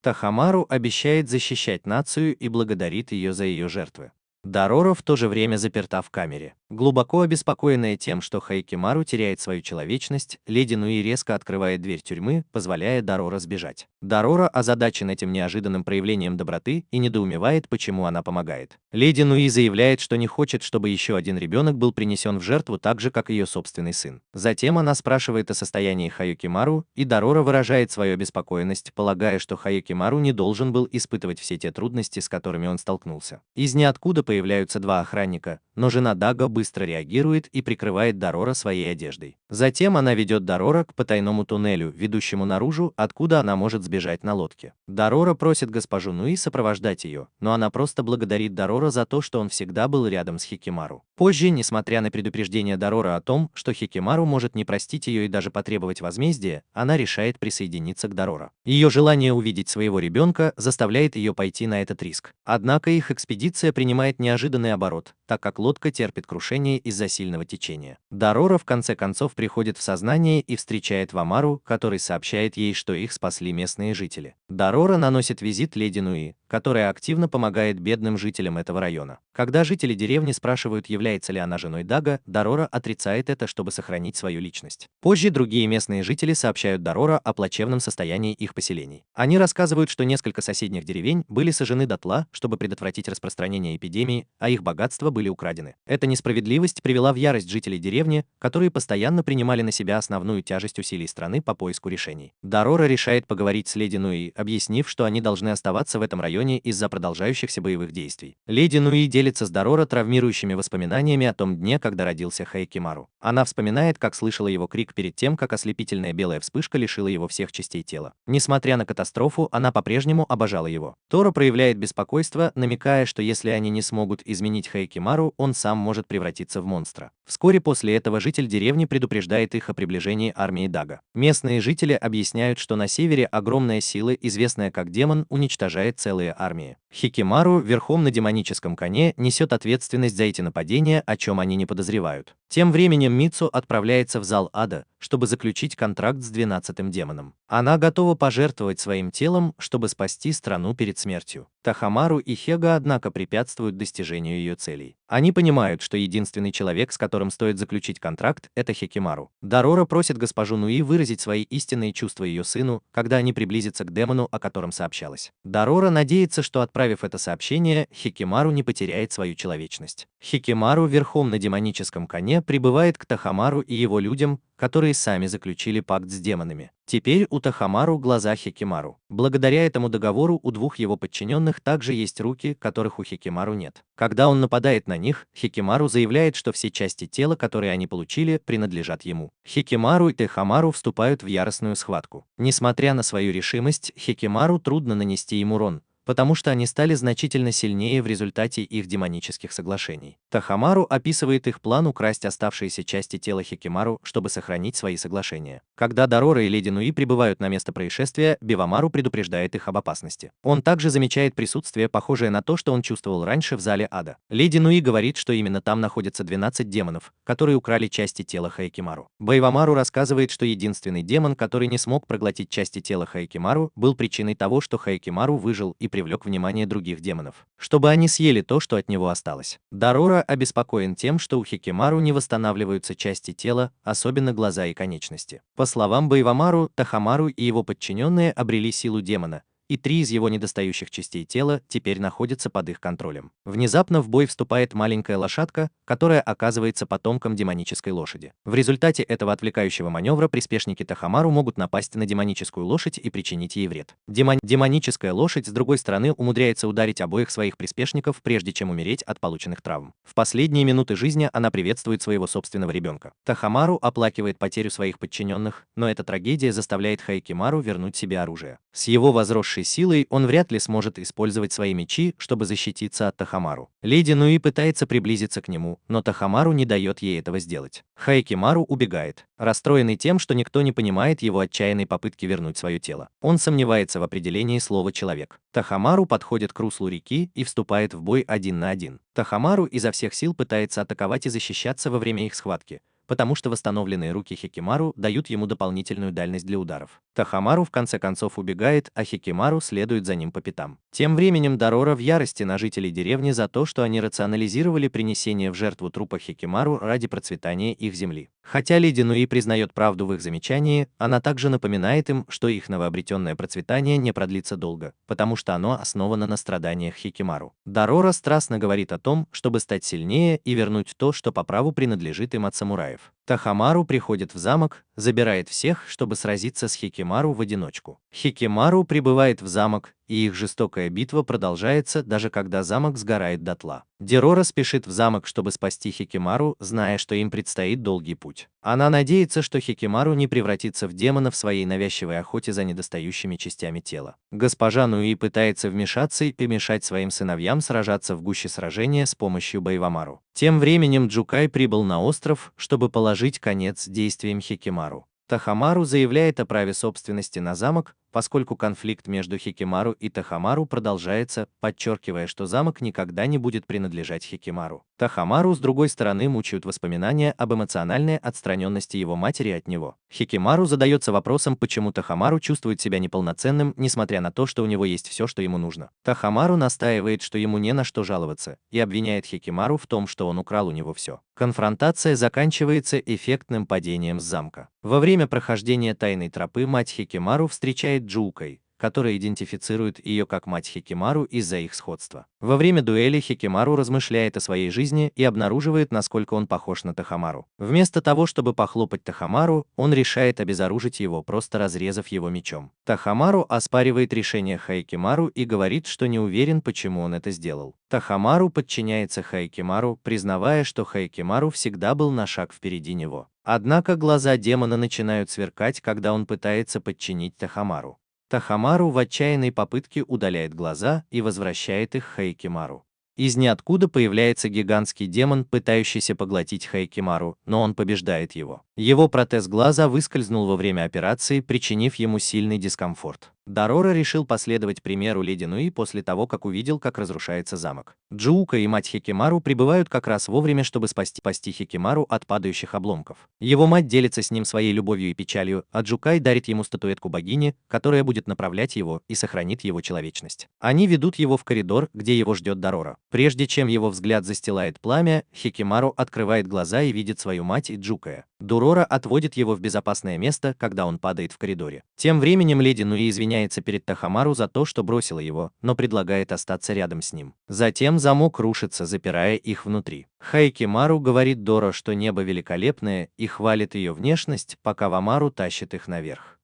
Тахамару обещает защищать нацию и благодарит ее за ее жертвы. Дороро в то же время заперта в камере. Глубоко обеспокоенная тем, что Хикимару теряет свою человечность, леди Нуи резко открывает дверь тюрьмы, позволяя Дороро сбежать. Дороро озадачен этим неожиданным проявлением доброты и недоумевает, почему она помогает. Леди Нуи заявляет, что не хочет, чтобы еще один ребенок был принесен в жертву так же, как ее собственный сын. Затем она спрашивает о состоянии Хикимару, и Дороро выражает свою обеспокоенность, полагая, что Хикимару не должен был испытывать все те трудности, с которыми он столкнулся. Из ниоткуда появляются два охранника, но жена Дага быстро реагирует и прикрывает Дороро своей одеждой. Затем она ведет Дороро к потайному туннелю, ведущему наружу, откуда она может сбежать на лодке. Дороро просит госпожу Нуи сопровождать ее, но она просто благодарит Дороро за то, что он всегда был рядом с Хикимару. Позже, несмотря на предупреждение Дороро о том, что Хикимару может не простить ее и даже потребовать возмездия, она решает присоединиться к Дороро. Ее желание увидеть своего ребенка заставляет ее пойти на этот риск. Однако их экспедиция принимает неожиданный оборот, так как лодка терпит крушение из-за сильного течения. Дороро в конце концов приходит в сознание и встречает Вамару, который сообщает ей, что их спасли местные жители. Дороро наносит визит леди Нуи, которая активно помогает бедным жителям этого района. Когда жители деревни спрашивают, является ли она женой Дага, Дороро отрицает это, чтобы сохранить свою личность. Позже другие местные жители сообщают Дороро о плачевном состоянии их поселений. Они рассказывают, что несколько соседних деревень были сожжены дотла, чтобы предотвратить распространение эпидемии, а их богатства были украдены. Эта несправедливость привела в ярость жителей деревни, которые постоянно принимали на себя основную тяжесть усилий страны по поиску решений. Дороро решает поговорить с леди Нуи, объяснив, что они должны оставаться в этом районе из-за продолжающихся боевых действий. Леди Нуи делится с Дороро травмирующими воспоминаниями о том дне, когда родился Хикимару. Она вспоминает, как слышала его крик перед тем, как ослепительная белая вспышка лишила его всех частей тела. Несмотря на катастрофу, она по-прежнему обожала его. Торо проявляет беспокойство, намекая, что если они не смогут изменить Хикимару, он сам может превратиться в монстра. Вскоре после этого житель деревни предупреждает их о приближении армии Дага. Местные жители объясняют, что на севере огромная сила, известная как демон, уничтожает целые армии. Хикимару верхом на демоническом коне несет ответственность за эти нападения, о чем они не подозревают. Тем временем Мицу отправляется в зал ада, чтобы заключить контракт с 12-м демоном. Она готова пожертвовать своим телом, чтобы спасти страну перед смертью. Тахамару и Хега, однако, препятствуют достижению ее целей. Они понимают, что единственный человек, с которым стоит заключить контракт, это Хикимару. Дороро просит госпожу Нуи выразить свои истинные чувства ее сыну, когда они приблизятся к демону, о котором сообщалось. Дороро надеется, что, отправив это сообщение, Хикимару не потеряет свою человечность. Хикимару верхом на демоническом коне прибывает к Тахамару и его людям, которые сами заключили пакт с демонами. Теперь у Тахамару глаза Хикимару. Благодаря этому договору у двух его подчиненных также есть руки, которых у Хикимару нет. Когда он нападает на них, Хикимару заявляет, что все части тела, которые они получили, принадлежат ему. Хикимару и Тахамару вступают в яростную схватку. Несмотря на свою решимость, Хикимару трудно нанести им урон, потому что они стали значительно сильнее в результате их демонических соглашений. Тахамару описывает их план украсть оставшиеся части тела Хикимару, чтобы сохранить свои соглашения. Когда Дороро и леди Нуи прибывают на место происшествия, Бивамару предупреждает их об опасности. Он также замечает присутствие, похожее на то, что он чувствовал раньше в зале ада. Леди Нуи говорит, что именно там находятся 12 демонов, которые украли части тела Хикимару. Бивамару рассказывает, что единственный демон, который не смог проглотить части тела Хикимару, был причиной того, что Хикимару выжил и привлек внимание других демонов, чтобы они съели то, что от него осталось. Дороро обеспокоен тем, что у Хикимару не восстанавливаются части тела, особенно глаза и конечности. По словам Бивамару, Тахамару и его подчиненные обрели силу демона, и 3 из его недостающих частей тела теперь находятся под их контролем. Внезапно в бой вступает маленькая лошадка, которая оказывается потомком демонической лошади. В результате этого отвлекающего маневра приспешники Тахамару могут напасть на демоническую лошадь и причинить ей вред. Демоническая лошадь, с другой стороны, умудряется ударить обоих своих приспешников, прежде чем умереть от полученных травм. В последние минуты жизни она приветствует своего собственного ребенка. Тахамару оплакивает потерю своих подчиненных, но эта трагедия заставляет Хайкимару вернуть себе оружие. С его возросшей силой он вряд ли сможет использовать свои мечи, чтобы защититься от Тахамару. Леди Нуи пытается приблизиться к нему, но Тахамару не дает ей этого сделать. Хайкимару убегает, расстроенный тем, что никто не понимает его отчаянной попытки вернуть свое тело. Он сомневается в определении слова «человек». Тахамару подходит к руслу реки и вступает в бой 1 на 1. Тахамару изо всех сил пытается атаковать и защищаться во время их схватки, потому что восстановленные руки Хикимару дают ему дополнительную дальность для ударов. Тахамару в конце концов убегает, а Хикимару следует за ним по пятам. Тем временем Дорора в ярости на жителей деревни за то, что они рационализировали принесение в жертву трупа Хикимару ради процветания их земли. Хотя леди Нуи признает правду в их замечании, она также напоминает им, что их новообретенное процветание не продлится долго, потому что оно основано на страданиях Хикимару. Дорора страстно говорит о том, чтобы стать сильнее и вернуть то, что по праву принадлежит им от самураев. Тахамару приходит в замок, забирает всех, чтобы сразиться с Хикимару в одиночку. Хикимару прибывает в замок, и их жестокая битва продолжается, даже когда замок сгорает дотла. Дорора спешит в замок, чтобы спасти Хикимару, зная, что им предстоит долгий путь. Она надеется, что Хикимару не превратится в демона в своей навязчивой охоте за недостающими частями тела. Госпожа Нуи пытается вмешаться и помешать своим сыновьям сражаться в гуще сражения с помощью Байвамару. Тем временем Джукай прибыл на остров, чтобы положить конец действиям Хикимару. Тахамару заявляет о праве собственности на замок, поскольку конфликт между Хикимару и Тахамару продолжается, подчеркивая, что замок никогда не будет принадлежать Хикимару. Тахамару, с другой стороны, мучают воспоминания об эмоциональной отстраненности его матери от него. Хикимару задается вопросом, почему Тахамару чувствует себя неполноценным, несмотря на то, что у него есть все, что ему нужно. Тахамару настаивает, что ему не на что жаловаться, и обвиняет Хикимару в том, что он украл у него все. Конфронтация заканчивается эффектным падением с замка. Во время прохождения тайной тропы мать Хикимару встречает Джукай, которая идентифицирует ее как мать Хикимару из-за их сходства. Во время дуэли Хикимару размышляет о своей жизни и обнаруживает, насколько он похож на Тахамару. Вместо того, чтобы похлопать Тахамару, он решает обезоружить его, просто разрезав его мечом. Тахамару оспаривает решение Хайкимару и говорит, что не уверен, почему он это сделал. Тахамару подчиняется Хайкимару, признавая, что Хайкимару всегда был на шаг впереди него. Однако глаза демона начинают сверкать, когда он пытается подчинить Тахамару. Тахамару в отчаянной попытке удаляет глаза и возвращает их Хайкимару. Из ниоткуда появляется гигантский демон, пытающийся поглотить Хайкимару, но он побеждает его. Его протез глаза выскользнул во время операции, причинив ему сильный дискомфорт. Дорора решил последовать примеру леди Нуи после того, как увидел, как разрушается замок. Джуука и мать Хикимару прибывают как раз вовремя, чтобы спасти Хикимару от падающих обломков. Его мать делится с ним своей любовью и печалью, а Джукай дарит ему статуэтку богини, которая будет направлять его и сохранит его человечность. Они ведут его в коридор, где его ждет Дорора. Прежде чем его взгляд застилает пламя, Хикимару открывает глаза и видит свою мать и Джукая. Дорора отводит его в безопасное место, когда он падает в коридоре. Тем временем леди Нуи извиняется перед Тахамару за то, что бросила его, но предлагает остаться рядом с ним. Затем замок рушится, запирая их внутри. Хайкимару говорит Доро, что небо великолепное, и хвалит ее внешность, пока Вамару тащит их наверх.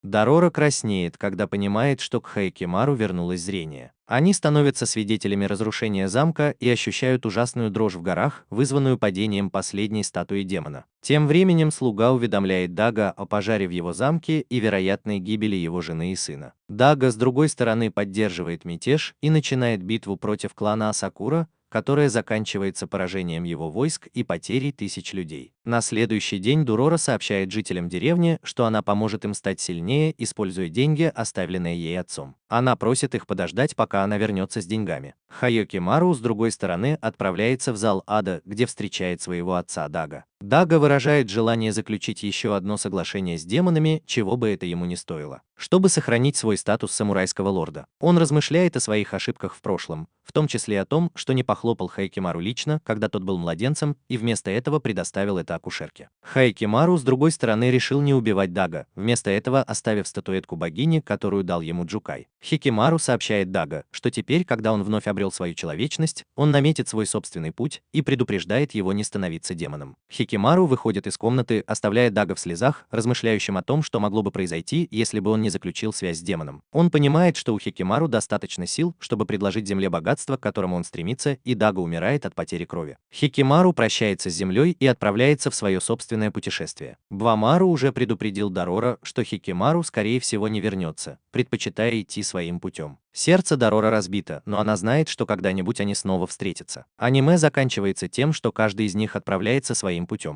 Дорора краснеет, когда понимает, что к Хайкимару вернулось зрение. Они становятся свидетелями разрушения замка и ощущают ужасную дрожь в горах, вызванную падением последней статуи демона. Тем временем слуга уведомляет Дага о пожаре в его замке и вероятной гибели его жены и сына. Дага, с другой стороны, поддерживает мятеж и начинает битву против клана Асакура, которая заканчивается поражением его войск и потерей тысяч людей. На следующий день Дорора сообщает жителям деревни, что она поможет им стать сильнее, используя деньги, оставленные ей отцом. Она просит их подождать, пока она вернется с деньгами. Хайокимару, с другой стороны, отправляется в зал ада, где встречает своего отца Дага. Дага выражает желание заключить еще одно соглашение с демонами, чего бы это ему не стоило, чтобы сохранить свой статус самурайского лорда. Он размышляет о своих ошибках в прошлом, в том числе о том, что не похлопал Хайокимару лично, когда тот был младенцем, и вместо этого предоставил это место акушерки. Хайкимару, с другой стороны, решил не убивать Дага, вместо этого оставив статуэтку богини, которую дал ему Джукай. Хикимару сообщает Дага, что теперь, когда он вновь обрел свою человечность, он наметит свой собственный путь и предупреждает его не становиться демоном. Хикимару выходит из комнаты, оставляя Дага в слезах, размышляющим о том, что могло бы произойти, если бы он не заключил связь с демоном. Он понимает, что у Хикимару достаточно сил, чтобы предложить земле богатство, к которому он стремится, и Дага умирает от потери крови. Хикимару прощается с землей и отправляется в свое собственное путешествие. Бвамару уже предупредил Дорора, что Хикимару скорее всего не вернется, предпочитая идти своим путем. Сердце Дорора разбито, но она знает, что когда-нибудь они снова встретятся. Аниме заканчивается тем, что каждый из них отправляется своим путем.